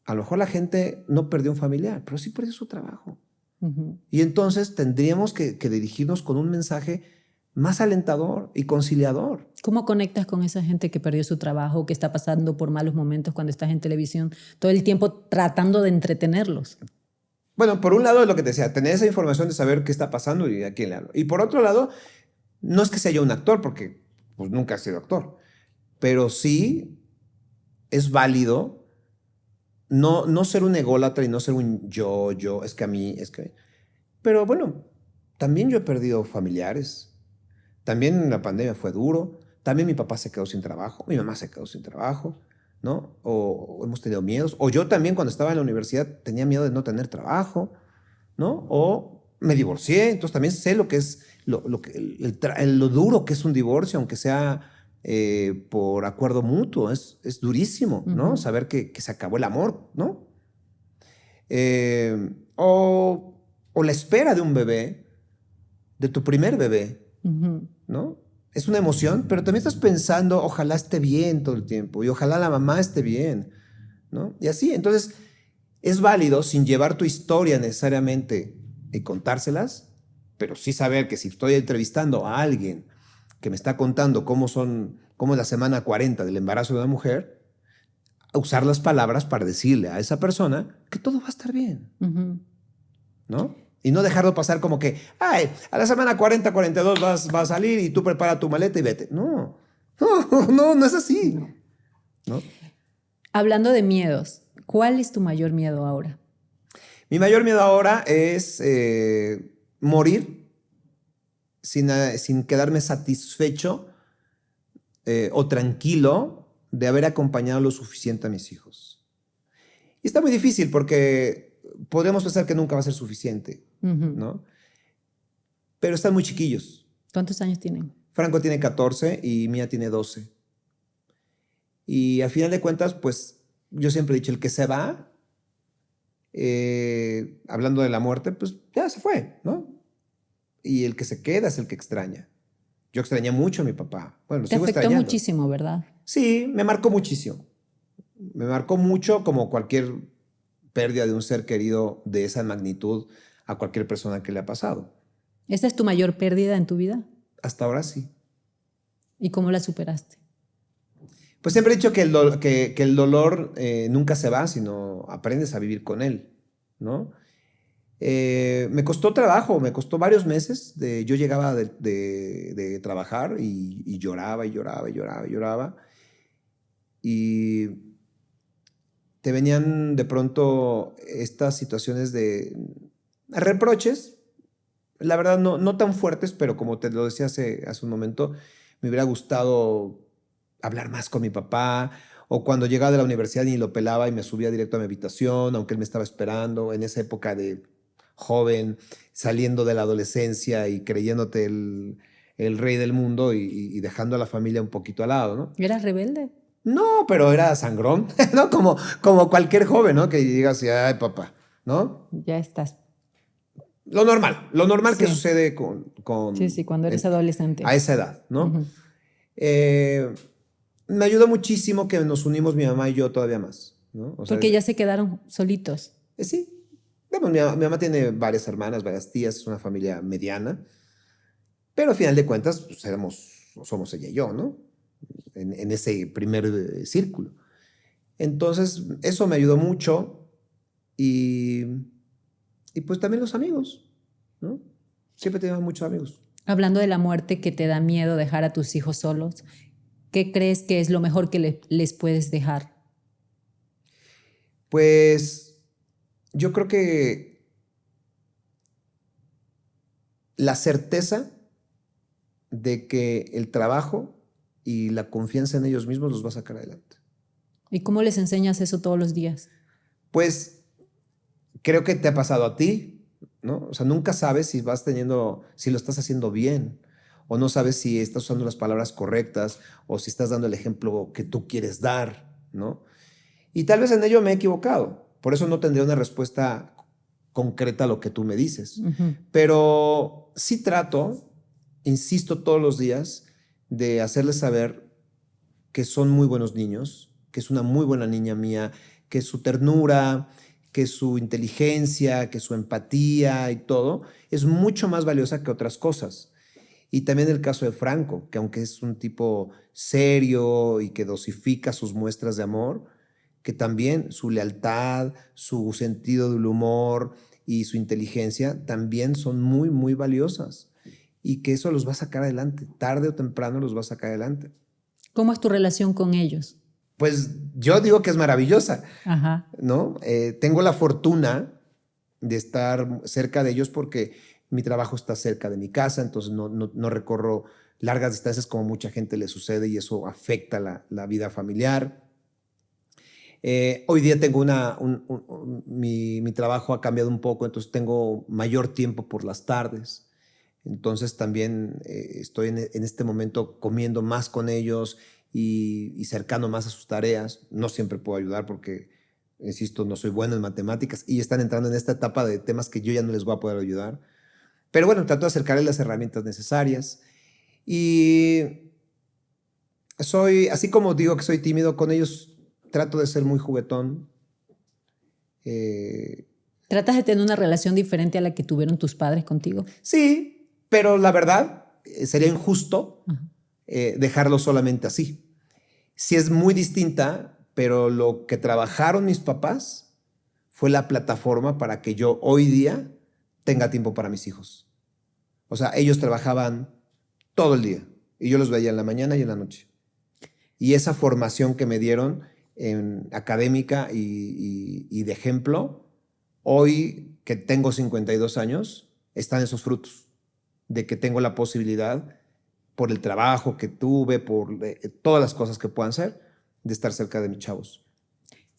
a lo mejor la gente no perdió un familiar, pero sí perdió su trabajo. Y entonces tendríamos que dirigirnos con un mensaje más alentador y conciliador. ¿Cómo conectas con esa gente que perdió su trabajo, que está pasando por malos momentos cuando estás en televisión, todo el tiempo tratando de entretenerlos? Bueno, por un lado es lo que te decía, tener esa información de saber qué está pasando y a quién le hablo. Y por otro lado, no es que sea yo un actor, porque pues, nunca he sido actor, pero sí es válido no ser un ególatra y no ser un yo, es que a mí, es que... Pero bueno, también yo he perdido familiares. También en la pandemia fue duro. También mi papá se quedó sin trabajo. Mi mamá se quedó sin trabajo, ¿no? O hemos tenido miedos. O yo también cuando estaba en la universidad tenía miedo de no tener trabajo, ¿no? O me divorcié. Entonces también sé lo que es lo duro que es un divorcio, aunque sea por acuerdo mutuo. Es durísimo, ¿no? Saber que se acabó el amor, ¿no? O la espera de un bebé, de tu primer bebé, ¿no? Es una emoción, pero también estás pensando, ojalá esté bien todo el tiempo y ojalá la mamá esté bien, ¿no? Y así, entonces, es válido sin llevar tu historia necesariamente y contárselas, pero sí saber que si estoy entrevistando a alguien que me está contando cómo es la semana 40 del embarazo de una mujer, usar las palabras para decirle a esa persona que todo va a estar bien, ¿no? Y no dejarlo pasar como que, ay, a la semana 40, 42 vas a salir y tú prepara tu maleta y vete. No es así. ¿No? Hablando de miedos, ¿cuál es tu mayor miedo ahora? Mi mayor miedo ahora es morir sin quedarme satisfecho o tranquilo de haber acompañado lo suficiente a mis hijos. Y está muy difícil porque podemos pensar que nunca va a ser suficiente, ¿no? Pero están muy chiquillos. ¿Cuántos años tienen? Franco tiene 14 y Mía tiene 12. Y al final de cuentas, pues yo siempre he dicho, el que se va, hablando de la muerte, pues ya se fue, ¿no? Y el que se queda es el que extraña. Yo extrañé mucho a mi papá. Bueno, lo Te sigo afectó extrañando. muchísimo, ¿verdad? Sí, me marcó muchísimo. Me marcó mucho como cualquier pérdida de un ser querido de esa magnitud a cualquier persona que le ha pasado. ¿Esa es tu mayor pérdida en tu vida? Hasta ahora sí. ¿Y cómo la superaste? Pues siempre he dicho que el dolor nunca se va, sino aprendes a vivir con él, ¿no? Me costó trabajo, me costó varios meses. Yo llegaba de trabajar y lloraba y lloraba y lloraba y lloraba. Y te venían de pronto estas situaciones de reproches, la verdad no tan fuertes, pero como te lo decía hace un momento, me hubiera gustado hablar más con mi papá, o cuando llegaba de la universidad y lo pelaba y me subía directo a mi habitación, aunque él me estaba esperando, en esa época de joven, saliendo de la adolescencia y creyéndote el rey del mundo y dejando a la familia un poquito al lado, ¿no? ¿Eras rebelde? No, pero era sangrón, ¿no? Como cualquier joven, ¿no? Que diga así, ay, papá, ¿no? Ya estás. Lo normal que Sí. sucede con Sí, sí, cuando eres adolescente. a esa edad, ¿no? Ujú. Me ayudó muchísimo que nos unimos mi mamá y yo todavía más, ¿no? O sea, Porque ya se quedaron solitos. sí. Vamos, mi mamá tiene varias hermanas, varias tías, es una familia mediana, pero al final de cuentas pues, somos ella y yo, ¿no? En ese primer círculo. Entonces, eso me ayudó mucho y pues también los amigos, ¿no? Siempre tengo muchos amigos. Hablando de la muerte, que te da miedo dejar a tus hijos solos, ¿qué crees que es lo mejor que les puedes dejar? Pues yo creo que la certeza de que el trabajo y la confianza en ellos mismos los va a sacar adelante. ¿Y cómo les enseñas eso todos los días? Pues creo que te ha pasado a ti, ¿no? O sea, nunca sabes si si lo estás haciendo bien, o no sabes si estás usando las palabras correctas, o si estás dando el ejemplo que tú quieres dar, ¿no? Y tal vez en ello me he equivocado, por eso no tendré una respuesta concreta a lo que tú me dices. Ujú. Pero sí trato, insisto todos los días, de hacerles saber que son muy buenos niños, que es una muy buena niña mía, que su ternura, que su inteligencia, que su empatía y todo es mucho más valiosa que otras cosas. Y también el caso de Franco, que aunque es un tipo serio y que dosifica sus muestras de amor, que también su lealtad, su sentido del humor y su inteligencia también son muy, muy valiosas. Y que eso los va a sacar adelante, tarde o temprano los va a sacar adelante. ¿Cómo es tu relación con ellos? Pues yo digo que es maravillosa, Ajá. ¿no? Tengo la fortuna de estar cerca de ellos porque mi trabajo está cerca de mi casa, entonces no recorro largas distancias como mucha gente le sucede y eso afecta la vida familiar. Hoy día tengo mi trabajo ha cambiado un poco, entonces tengo mayor tiempo por las tardes. Entonces también estoy en este momento comiendo más con ellos y cercano más a sus tareas. No siempre puedo ayudar porque, insisto, no soy bueno en matemáticas y están entrando en esta etapa de temas que yo ya no les voy a poder ayudar. Pero bueno, trato de acercarles las herramientas necesarias. Y así como digo que soy tímido con ellos, trato de ser muy juguetón. ¿Tratas de tener una relación diferente a la que tuvieron tus padres contigo? Sí, pero la verdad sería injusto Ajá. dejarlo solamente así. Sí es muy distinta, pero lo que trabajaron mis papás fue la plataforma para que yo hoy día tenga tiempo para mis hijos. O sea, ellos trabajaban todo el día y yo los veía en la mañana y en la noche. Y esa formación que me dieron en académica y de ejemplo, hoy que tengo 52 años, están esos frutos de que tengo la posibilidad, por el trabajo que tuve, por todas las cosas que puedan ser, de estar cerca de mis chavos.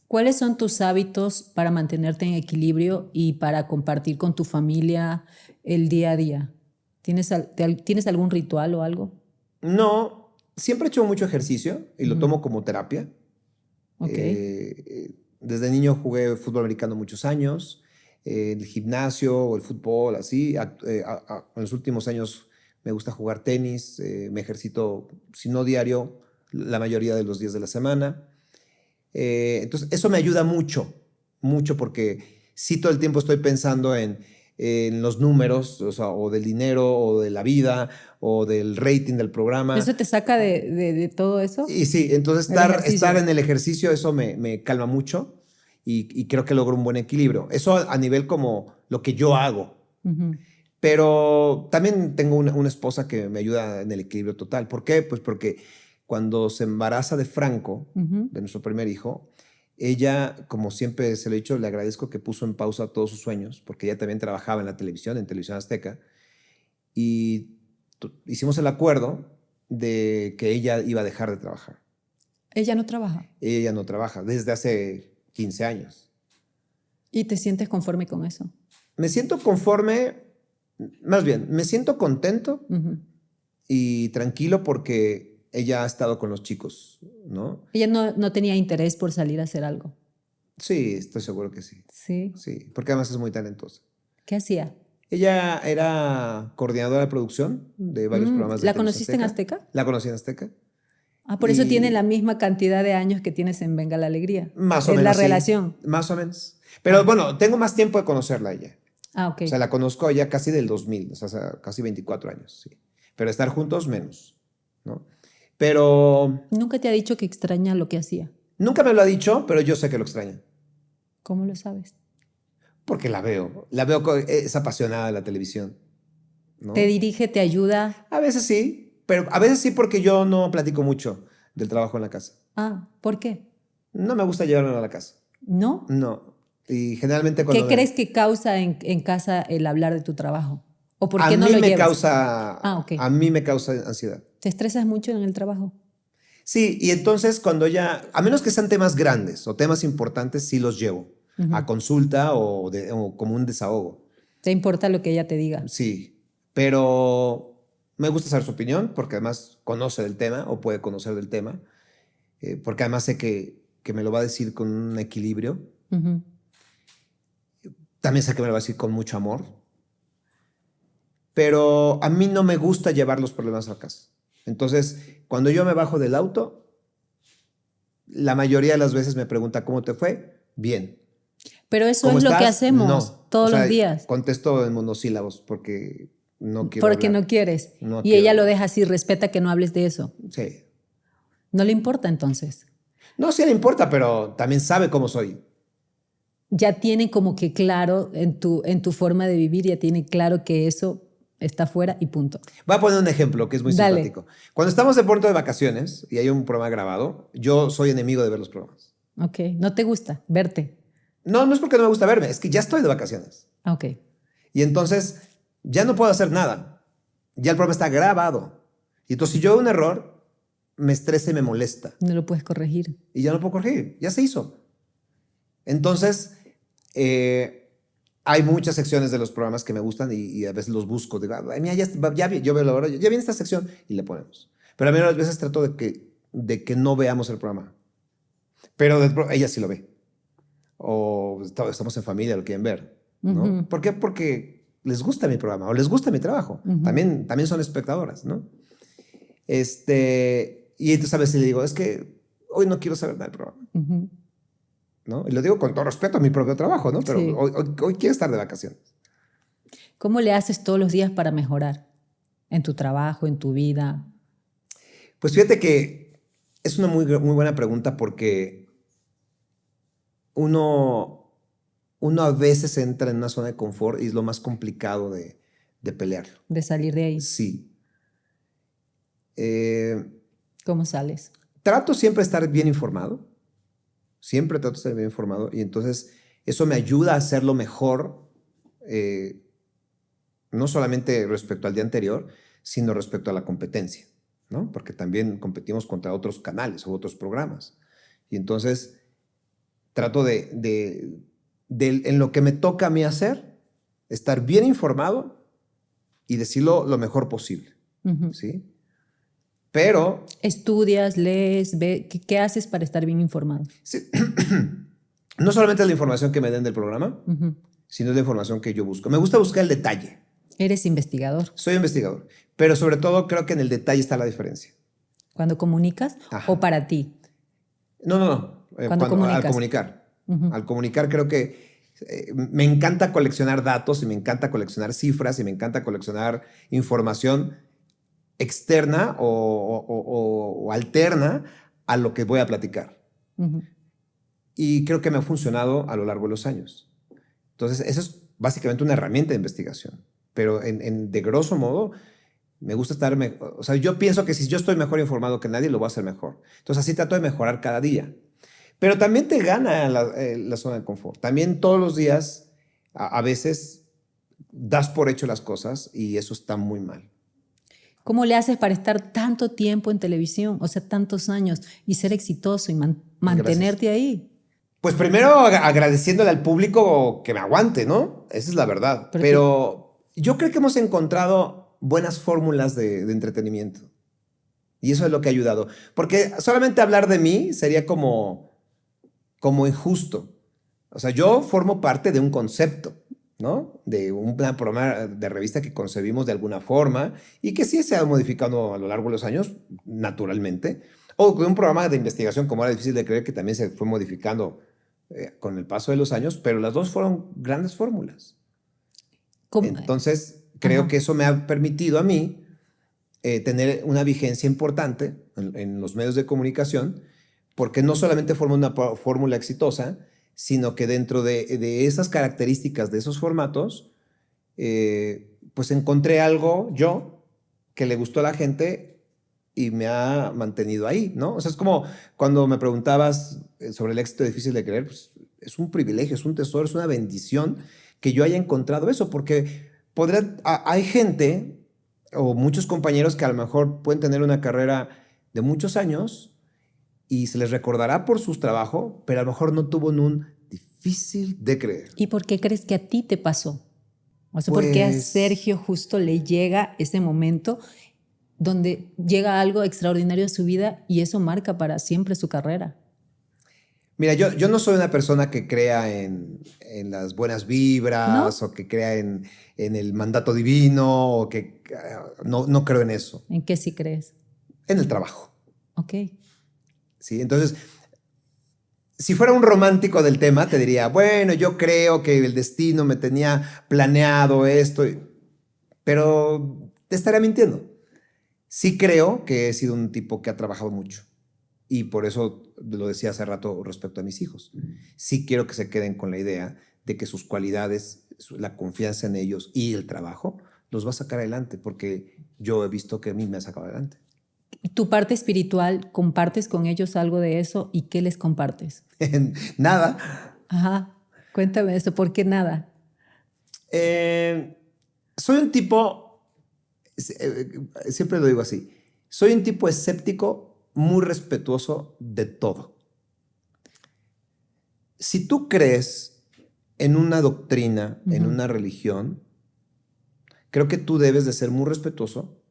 ¿Cuáles son tus hábitos para mantenerte en equilibrio y para compartir con tu familia el día a día? ¿Tienes algún ritual o algo? No, siempre he hecho mucho ejercicio y lo tomo como terapia. Ok. Desde niño jugué fútbol americano muchos años, el gimnasio o el fútbol, así. En los últimos años me gusta jugar tenis, me ejercito, si no diario, la mayoría de los días de la semana. Entonces, eso me ayuda mucho, mucho, porque sí todo el tiempo estoy pensando en los números, o sea, o del dinero, o de la vida, o del rating del programa. ¿Eso te saca de todo eso? Y sí, entonces El ejercicio. estar en el ejercicio, eso me calma mucho y creo que logro un buen equilibrio. Eso a nivel como lo que yo hago. Ujú. Pero también tengo una esposa que me ayuda en el equilibrio total. ¿Por qué? Pues porque cuando se embaraza de Franco, Ujú. de nuestro primer hijo, ella, como siempre se lo he dicho, le agradezco que puso en pausa todos sus sueños, porque ella también trabajaba en la televisión, en Televisión Azteca, y hicimos el acuerdo de que ella iba a dejar de trabajar. Ella no trabaja. Ella no trabaja desde hace 15 años. ¿Y te sientes conforme con eso? Me siento conforme, más bien, me siento contento y tranquilo porque ella ha estado con los chicos, ¿no? Ella no tenía interés por salir a hacer algo. Sí, estoy seguro que sí. Sí. Sí, porque además es muy talentosa. ¿Qué hacía? Ella era coordinadora de producción de varios programas de ¿La Televisión conociste en Azteca? La conocí en Azteca. Ah, por eso Y- tiene la misma cantidad de años que tienes en Venga la Alegría. Más o Es menos. la sí, relación. más o menos. Pero bueno, tengo más tiempo de conocerla a ella. Ah, ok. O sea, la conozco ya casi del 2000, o sea, casi 24 años, sí. Pero estar juntos, menos, ¿no? Pero Nunca te ha dicho que extraña lo que hacía. nunca me lo ha dicho, pero yo sé que lo extraña. ¿Cómo lo sabes? Porque la veo. Es apasionada de la televisión, ¿no? Te dirige, te ayuda. A veces sí, pero a veces sí porque yo no platico mucho del trabajo en la casa. Ah, ¿por qué? No me gusta llevarlo a la casa. ¿No? No. Y generalmente ¿Qué cuando... crees que causa en casa el hablar de tu trabajo? ¿O por a qué no mí lo me llevas? causa... Ah, ok. A mí me causa ansiedad. ¿Te estresas mucho en el trabajo? Sí, y entonces cuando ya... A menos que sean temas grandes o temas importantes, sí los llevo a consulta o como un desahogo. ¿Te importa lo que ella te diga? Sí, pero me gusta saber su opinión porque además conoce del tema o puede conocer del tema, porque además sé que me lo va a decir con un equilibrio. Ujú. También sé que me lo va a decir con mucho amor. Pero a mí no me gusta llevar los problemas a casa. Entonces, cuando yo me bajo del auto, la mayoría de las veces me pregunta, ¿cómo te fue? Bien. Pero eso ¿Cómo es lo que estás? hacemos No. todos O sea, los días. Contesto en monosílabos porque no quiero Porque hablar. no quieres. No Y quiero ella lo hablar. deja así, respeta que no hables de eso. Sí. ¿No le importa entonces? No, sí le importa, pero también sabe cómo soy. Ya tiene como que claro en tu forma de vivir, ya tiene claro que eso está fuera y punto. Voy a poner un ejemplo que es muy Dale. simpático. Cuando estamos de pronto de vacaciones y hay un programa grabado, yo soy enemigo de ver los programas. Ok, no te gusta verte. No, no es porque no me gusta verme, es que ya estoy de vacaciones. Ok. Y entonces ya no puedo hacer nada. Ya el programa está grabado. Y entonces si yo hago un error, me estresa y me molesta. No lo puedes corregir. Y ya no puedo corregir, ya se hizo. Entonces, hay muchas secciones de los programas que me gustan y a veces los busco. Digo, ay, mira, yo veo la hora, ya viene esta sección y le ponemos. Pero a mí a veces trato de que no veamos el programa. Pero ella sí lo ve. O estamos en familia, lo quieren ver, ¿no? ¿Por qué? Porque les gusta mi programa o les gusta mi trabajo. También son espectadoras, ¿no? Y entonces a veces le digo, es que hoy no quiero saber nada del programa, ¿no? Y lo digo con todo respeto a mi propio trabajo, ¿no? Pero Sí. hoy quiero estar de vacaciones. ¿Cómo le haces todos los días para mejorar en tu trabajo, en tu vida? Pues fíjate que es una muy, muy buena pregunta porque uno a veces entra en una zona de confort y es lo más complicado de pelearlo. De salir de ahí. Sí. ¿Cómo sales? Trato siempre de estar bien informado. Siempre trato de estar bien informado y entonces eso me ayuda a hacerlo mejor, no solamente respecto al día anterior, sino respecto a la competencia, ¿no? Porque también competimos contra otros canales o otros programas. Y entonces trato en lo que me toca a mí hacer, estar bien informado y decirlo lo mejor posible, ¿sí? Pero... ¿Estudias, lees, qué haces para estar bien informado? Sí, no solamente es la información que me den del programa, sino es la información que yo busco. Me gusta buscar el detalle. Eres investigador. Soy investigador, pero sobre todo creo que en el detalle está la diferencia. ¿Cuando comunicas? Ajá. ¿O para ti? No. Cuando comunicas. Al comunicar. Al comunicar creo que me encanta coleccionar datos y me encanta coleccionar cifras y me encanta coleccionar información externa o alterna a lo que voy a platicar. Y creo que me ha funcionado a lo largo de los años. Entonces, eso es básicamente una herramienta de investigación. Pero de grosso modo, me gusta estar... O sea, yo pienso que si yo estoy mejor informado que nadie, lo voy a hacer mejor. Entonces, así trato de mejorar cada día. Pero también te gana la zona de confort. También todos los días, a veces, das por hecho las cosas y eso está muy mal. ¿Cómo le haces para estar tanto tiempo en televisión, o sea, tantos años, y ser exitoso y mantenerte ahí? Pues primero agradeciéndole al público que me aguante, ¿no? Esa es la verdad. Pero yo creo que hemos encontrado buenas fórmulas de entretenimiento. Y eso es lo que ha ayudado. Porque solamente hablar de mí sería como injusto. O sea, yo formo parte de un concepto, ¿no? De un programa de revista que concebimos de alguna forma y que sí se ha modificado a lo largo de los años, naturalmente. O de un programa de investigación, como era difícil de creer, que también se fue modificando con el paso de los años, pero las dos fueron grandes fórmulas. Entonces, creo que eso me ha permitido a mí tener una vigencia importante en los medios de comunicación, porque no solamente forma una fórmula exitosa, sino que dentro de esas características de esos formatos, pues encontré algo yo que le gustó a la gente y me ha mantenido ahí, ¿no? O sea, es como cuando me preguntabas sobre el éxito difícil de creer, pues es un privilegio, es un tesoro, es una bendición que yo haya encontrado eso, porque hay gente o muchos compañeros que a lo mejor pueden tener una carrera de muchos años y se les recordará por sus trabajos, pero a lo mejor no tuvo un difícil de creer. ¿Y por qué crees que a ti te pasó? O sea, ¿por qué a Sergio justo le llega ese momento donde llega algo extraordinario a su vida y eso marca para siempre su carrera? Mira, yo no soy una persona que crea en las buenas vibras, ¿no? O que crea en el mandato divino, o que no creo en eso. ¿En qué sí crees? En el trabajo. Ok. Sí, entonces, si fuera un romántico del tema, te diría, bueno, yo creo que el destino me tenía planeado esto, pero te estaría mintiendo. Sí creo que he sido un tipo que ha trabajado mucho. Y por eso lo decía hace rato respecto a mis hijos. Sí quiero que se queden con la idea de que sus cualidades, la confianza en ellos y el trabajo los va a sacar adelante, porque yo he visto que a mí me ha sacado adelante. ¿Tu parte espiritual, compartes con ellos algo de eso? ¿Y qué les compartes? Nada. Ajá. Cuéntame eso. ¿Por qué nada? Soy un tipo, siempre lo digo así, soy un tipo escéptico, muy respetuoso de todo. Si tú crees en una doctrina, en una religión, creo que tú debes de ser muy respetuoso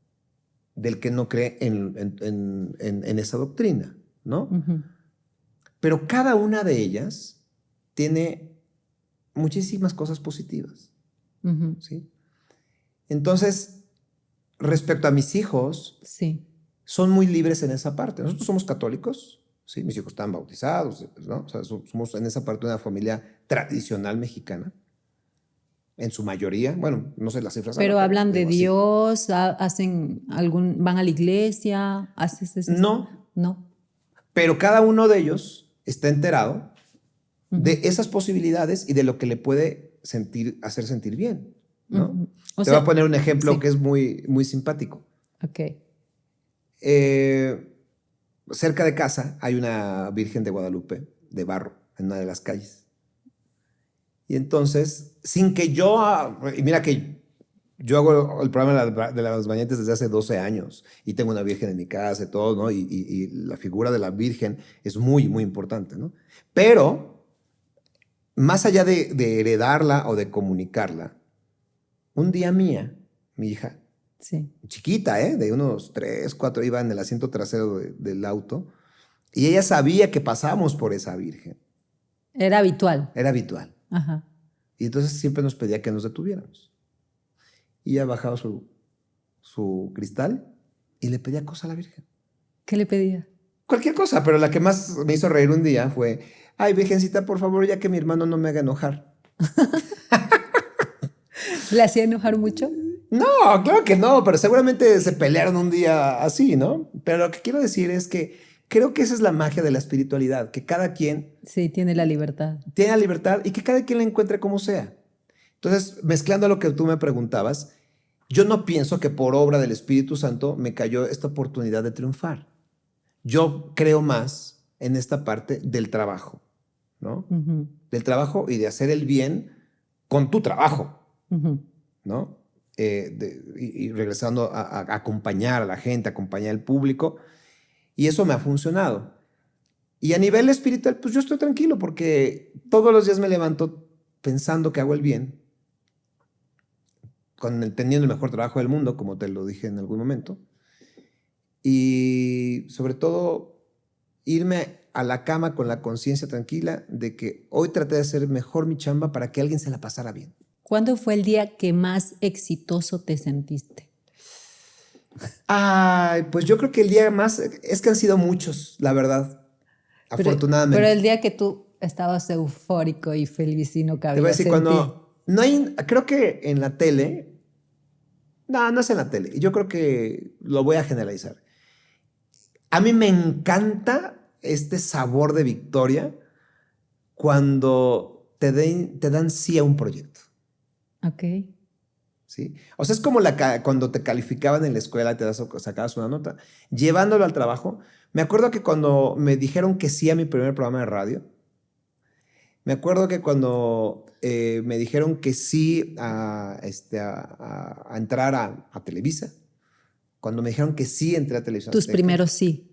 del que no cree en esa doctrina, ¿no? Pero cada una de ellas tiene muchísimas cosas positivas, ¿sí? Entonces, respecto a mis hijos, sí, son muy libres en esa parte. Nosotros somos católicos, ¿sí? Mis hijos están bautizados, ¿no? O sea, somos en esa parte una familia tradicional mexicana, en su mayoría. Bueno, no sé las cifras. Pero hablan de Dios, van a la iglesia, ¿haces eso? No. Pero cada uno de ellos está enterado de esas posibilidades y de lo que le puede hacer sentir bien, ¿no? Te voy a poner un ejemplo que es muy, muy simpático. Ok. Cerca de casa hay una Virgen de Guadalupe de barro en una de las calles. Y entonces, sin que y mira que yo hago el programa de las Bañetes desde hace 12 años y tengo una Virgen en mi casa y todo, ¿no? Y la figura de la Virgen es muy, muy importante, ¿no? Pero, más allá de heredarla o de comunicarla, un día mi hija, sí, chiquita, de unos 3, 4, iba en el asiento trasero del auto y ella sabía que pasábamos por esa Virgen. Era habitual. Era habitual. Ajá. Y entonces siempre nos pedía que nos detuviéramos. Y ella bajaba su cristal y le pedía cosas a la Virgen. ¿Qué le pedía? Cualquier cosa, pero la que más me hizo reír un día fue, ay, Virgencita, por favor, ya que mi hermano no me haga enojar. ¿Le hacía enojar mucho? No, claro que no, pero seguramente se pelearon un día así, ¿no? Pero lo que quiero decir es que creo que esa es la magia de la espiritualidad, que cada quien... Sí, tiene la libertad. Tiene la libertad y que cada quien la encuentre como sea. Entonces, mezclando lo que tú me preguntabas, yo no pienso que por obra del Espíritu Santo me cayó esta oportunidad de triunfar. Yo creo más en esta parte del trabajo, ¿no? Del trabajo y de hacer el bien con tu trabajo, ¿no? Y regresando a acompañar a la gente, acompañar al público. Y eso me ha funcionado. Y a nivel espiritual, pues yo estoy tranquilo porque todos los días me levanto pensando que hago el bien, teniendo el mejor trabajo del mundo, como te lo dije en algún momento. Y sobre todo, irme a la cama con la conciencia tranquila de que hoy traté de hacer mejor mi chamba para que alguien se la pasara bien. ¿Cuándo fue el día que más exitoso te sentiste? Ay, pues yo creo que el día más, es que han sido muchos, la verdad, afortunadamente. Pero el día que tú estabas eufórico y feliz y no cabía Te voy a decir, en cuando no hay, creo que en la tele, no es en la tele, yo creo que lo voy a generalizar. A mí me encanta este sabor de victoria cuando te dan sí a un proyecto. Ok. ¿Sí? O sea, es como cuando te calificaban en la escuela y sacabas una nota. Llevándolo al trabajo, me acuerdo que cuando me dijeron que sí a mi primer programa de radio, me acuerdo que cuando me dijeron que sí a entrar a Televisa, cuando me dijeron que sí entré a Televisa. Tus primeros sí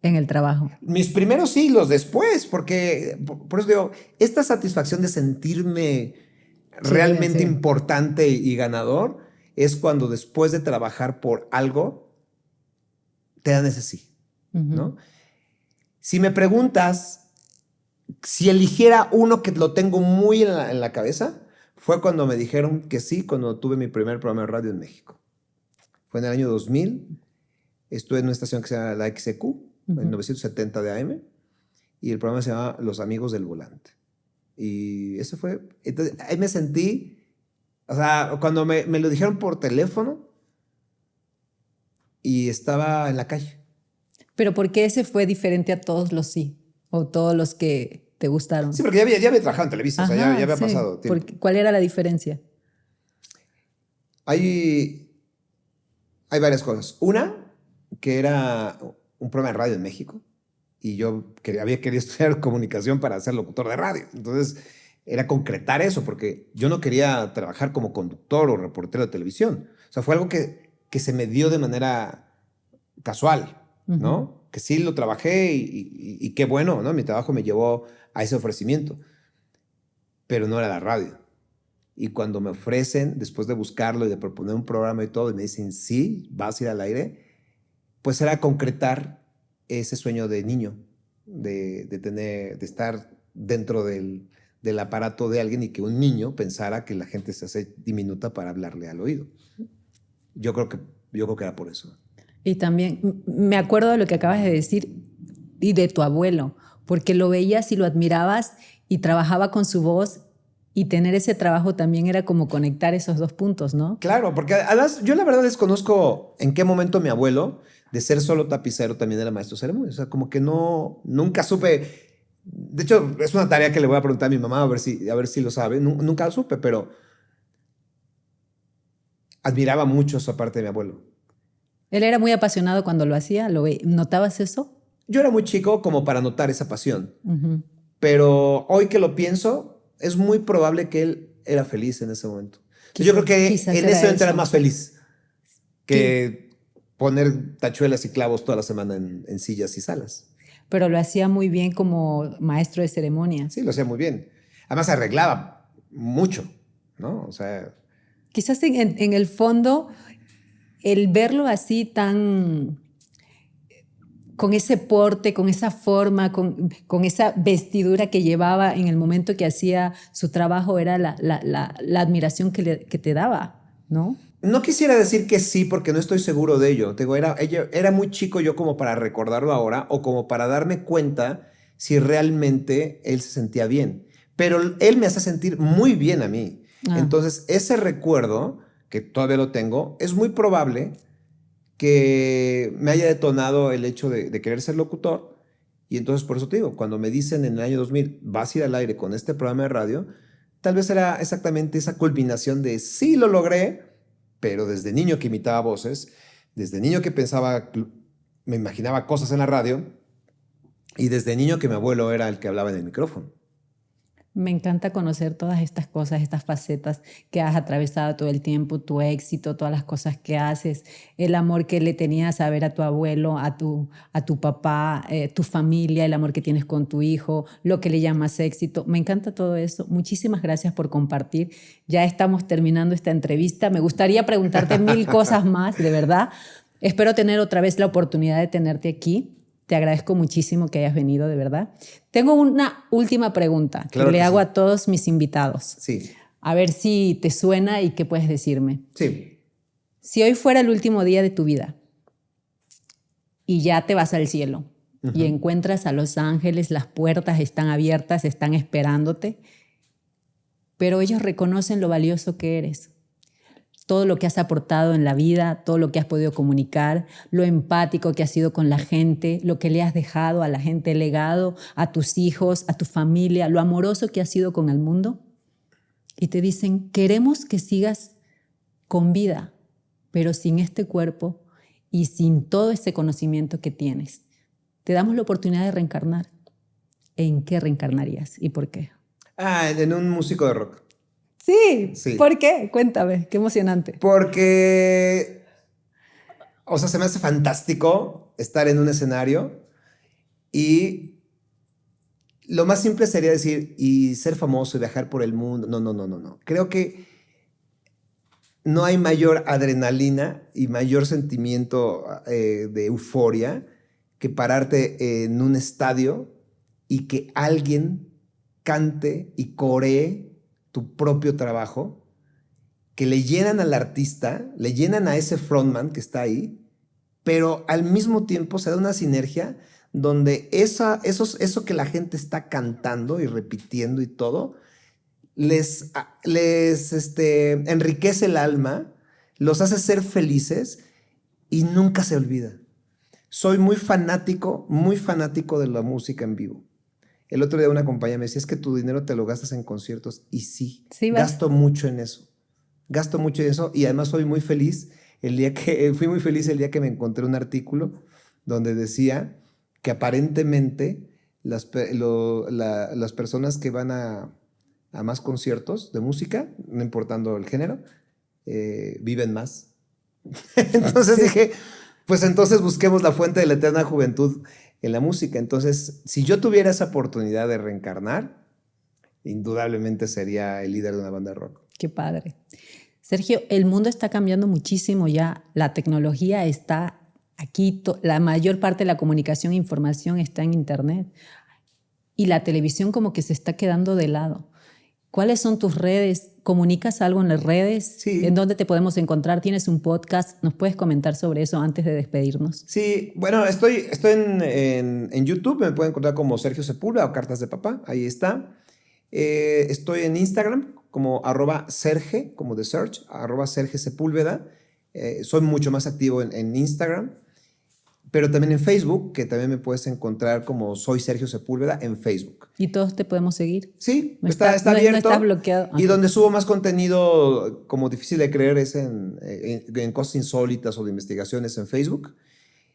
en el trabajo. Mis primeros sí, los después, porque por eso digo, esta satisfacción de sentirme realmente importante y ganador es cuando después de trabajar por algo te dan ese sí, ¿no? Si me preguntas si eligiera uno que lo tengo muy en la cabeza, fue cuando me dijeron que sí, cuando tuve mi primer programa de radio en México. Fue en el año 2000, estuve en una estación que se llama la XQ, en 970 de AM, y el programa se llama Los Amigos del Volante. Y eso fue, entonces ahí me sentí, o sea, cuando me lo dijeron por teléfono y estaba en la calle. Pero ¿por qué ese fue diferente a todos los sí? O todos los que te gustaron. Sí, porque ya había trabajado en Televisa, Ajá, o sea, ya había pasado tiempo. ¿Cuál era la diferencia? Hay varias cosas. Una, que era un programa de radio en México y yo había querido estudiar comunicación para ser locutor de radio. Entonces, era concretar eso, porque yo no quería trabajar como conductor o reportero de televisión. O sea, fue algo que se me dio de manera casual, ¿no? Que sí lo trabajé y qué bueno, ¿no? Mi trabajo me llevó a ese ofrecimiento, pero no era la radio. Y cuando me ofrecen, después de buscarlo y de proponer un programa y todo, y me dicen, sí, vas a ir al aire, pues era concretar ese sueño de niño, de estar dentro del aparato de alguien y que un niño pensara que la gente se hace diminuta para hablarle al oído. Yo creo que era por eso. Y también me acuerdo de lo que acabas de decir y de tu abuelo, porque lo veías y lo admirabas y trabajaba con su voz, y tener ese trabajo también era como conectar esos dos puntos, ¿no? Claro, porque además yo la verdad desconozco en qué momento mi abuelo, de ser solo tapicero, también era maestro de ceremonias. O sea, como que nunca supe. De hecho, es una tarea que le voy a preguntar a mi mamá a ver si lo sabe. Nunca lo supe, pero admiraba mucho esa parte de mi abuelo. Él era muy apasionado cuando lo hacía. ¿Notabas eso? Yo era muy chico como para notar esa pasión. Pero hoy que lo pienso, es muy probable que él era feliz en ese momento. Yo creo que en ese momento era más feliz que poner tachuelas y clavos toda la semana en sillas y salas. Pero lo hacía muy bien como maestro de ceremonias. Sí, lo hacía muy bien. Además arreglaba mucho, ¿no? O sea... Quizás en el fondo, el verlo así tan... con ese porte, con esa forma, con esa vestidura que llevaba en el momento que hacía su trabajo, era la admiración que te daba, ¿no? No quisiera decir que sí, porque no estoy seguro de ello. Te digo, era muy chico yo como para recordarlo ahora o como para darme cuenta si realmente él se sentía bien. Pero él me hace sentir muy bien a mí. Entonces, ese recuerdo, que todavía lo tengo, es muy probable que me haya detonado el hecho de querer ser locutor. Y entonces, por eso te digo, cuando me dicen en el año 2000, vas a ir al aire con este programa de radio, tal vez era exactamente esa culminación de sí lo logré, pero desde niño que imitaba voces, desde niño que me imaginaba cosas en la radio, y desde niño que mi abuelo era el que hablaba en el micrófono. Me encanta conocer todas estas cosas, estas facetas que has atravesado todo el tiempo, tu éxito, todas las cosas que haces, el amor que le tenías a ver a tu abuelo, a tu papá, tu familia, el amor que tienes con tu hijo, lo que le llamas éxito. Me encanta todo eso. Muchísimas gracias por compartir. Ya estamos terminando esta entrevista. Me gustaría preguntarte 1000 cosas más, de verdad. Espero tener otra vez la oportunidad de tenerte aquí. Te agradezco muchísimo que hayas venido, de verdad. Tengo una última pregunta Claro que le que hago sí. a todos mis invitados. Sí, A ver si te suena y qué puedes decirme. sí. Si hoy fuera el último día de tu vida y ya te vas al cielo y encuentras a los ángeles, las puertas están abiertas, están esperándote, pero ellos reconocen lo valioso que eres. Todo lo que has aportado en la vida, todo lo que has podido comunicar, lo empático que has sido con la gente, lo que le has dejado a la gente, legado a tus hijos, a tu familia, lo amoroso que has sido con el mundo. Y te dicen, queremos que sigas con vida, pero sin este cuerpo y sin todo este conocimiento que tienes. Te damos la oportunidad de reencarnar. ¿En qué reencarnarías y por qué? En un músico de rock. Sí, Sí. ¿por qué? Cuéntame, qué emocionante. Porque, o sea, se me hace fantástico estar en un escenario y lo más simple sería decir, y ser famoso y viajar por el mundo. No. Creo que no hay mayor adrenalina y mayor sentimiento de euforia que pararte en un estadio y que alguien cante y coree tu propio trabajo, que le llenan al artista, le llenan a ese frontman que está ahí, pero al mismo tiempo se da una sinergia donde eso que la gente está cantando y repitiendo y todo, les enriquece el alma, los hace ser felices y nunca se olvida. Soy muy fanático de la música en vivo. El otro día una compañía me decía, es que tu dinero te lo gastas en conciertos. Y sí, gasto mucho en eso. Y además soy muy feliz fui muy feliz el día que me encontré un artículo donde decía que aparentemente las personas que van a más conciertos de música, no importando el género, viven más. Entonces dije, pues entonces busquemos la fuente de la eterna juventud en la música. Entonces, si yo tuviera esa oportunidad de reencarnar, indudablemente sería el líder de una banda de rock. Qué padre. Sergio, el mundo está cambiando muchísimo ya. La tecnología está aquí. La mayor parte de la comunicación e información está en Internet. Y la televisión como que se está quedando de lado. ¿Cuáles son tus redes? ¿Comunicas algo en las redes? Sí. ¿En dónde te podemos encontrar? ¿Tienes un podcast? ¿Nos puedes comentar sobre eso antes de despedirnos? Sí, bueno, estoy en YouTube, me pueden encontrar como Sergio Sepúlveda o Cartas de Papá, ahí está. Estoy en Instagram como @Serge, como de search, @Serge Sepúlveda. Soy mucho más activo en Instagram, pero también en Facebook, que también me puedes encontrar como Soy Sergio Sepúlveda en Facebook. ¿Y todos te podemos seguir? Sí, No está abierto. No está bloqueado. Y donde subo más contenido como difícil de creer es en cosas insólitas o de investigaciones en Facebook.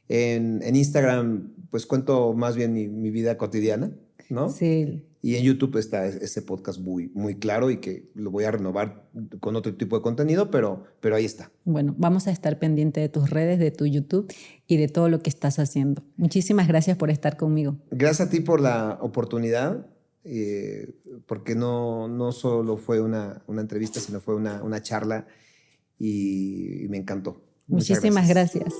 En Instagram pues cuento más bien mi vida cotidiana, ¿no? Sí. Y en YouTube está ese podcast muy, muy claro y que lo voy a renovar con otro tipo de contenido, pero ahí está. Bueno, vamos a estar pendiente de tus redes, de tu YouTube y de todo lo que estás haciendo. Muchísimas gracias por estar conmigo. Gracias a ti por la oportunidad, porque no solo fue una entrevista, sino fue una charla y me encantó. Muchísimas gracias.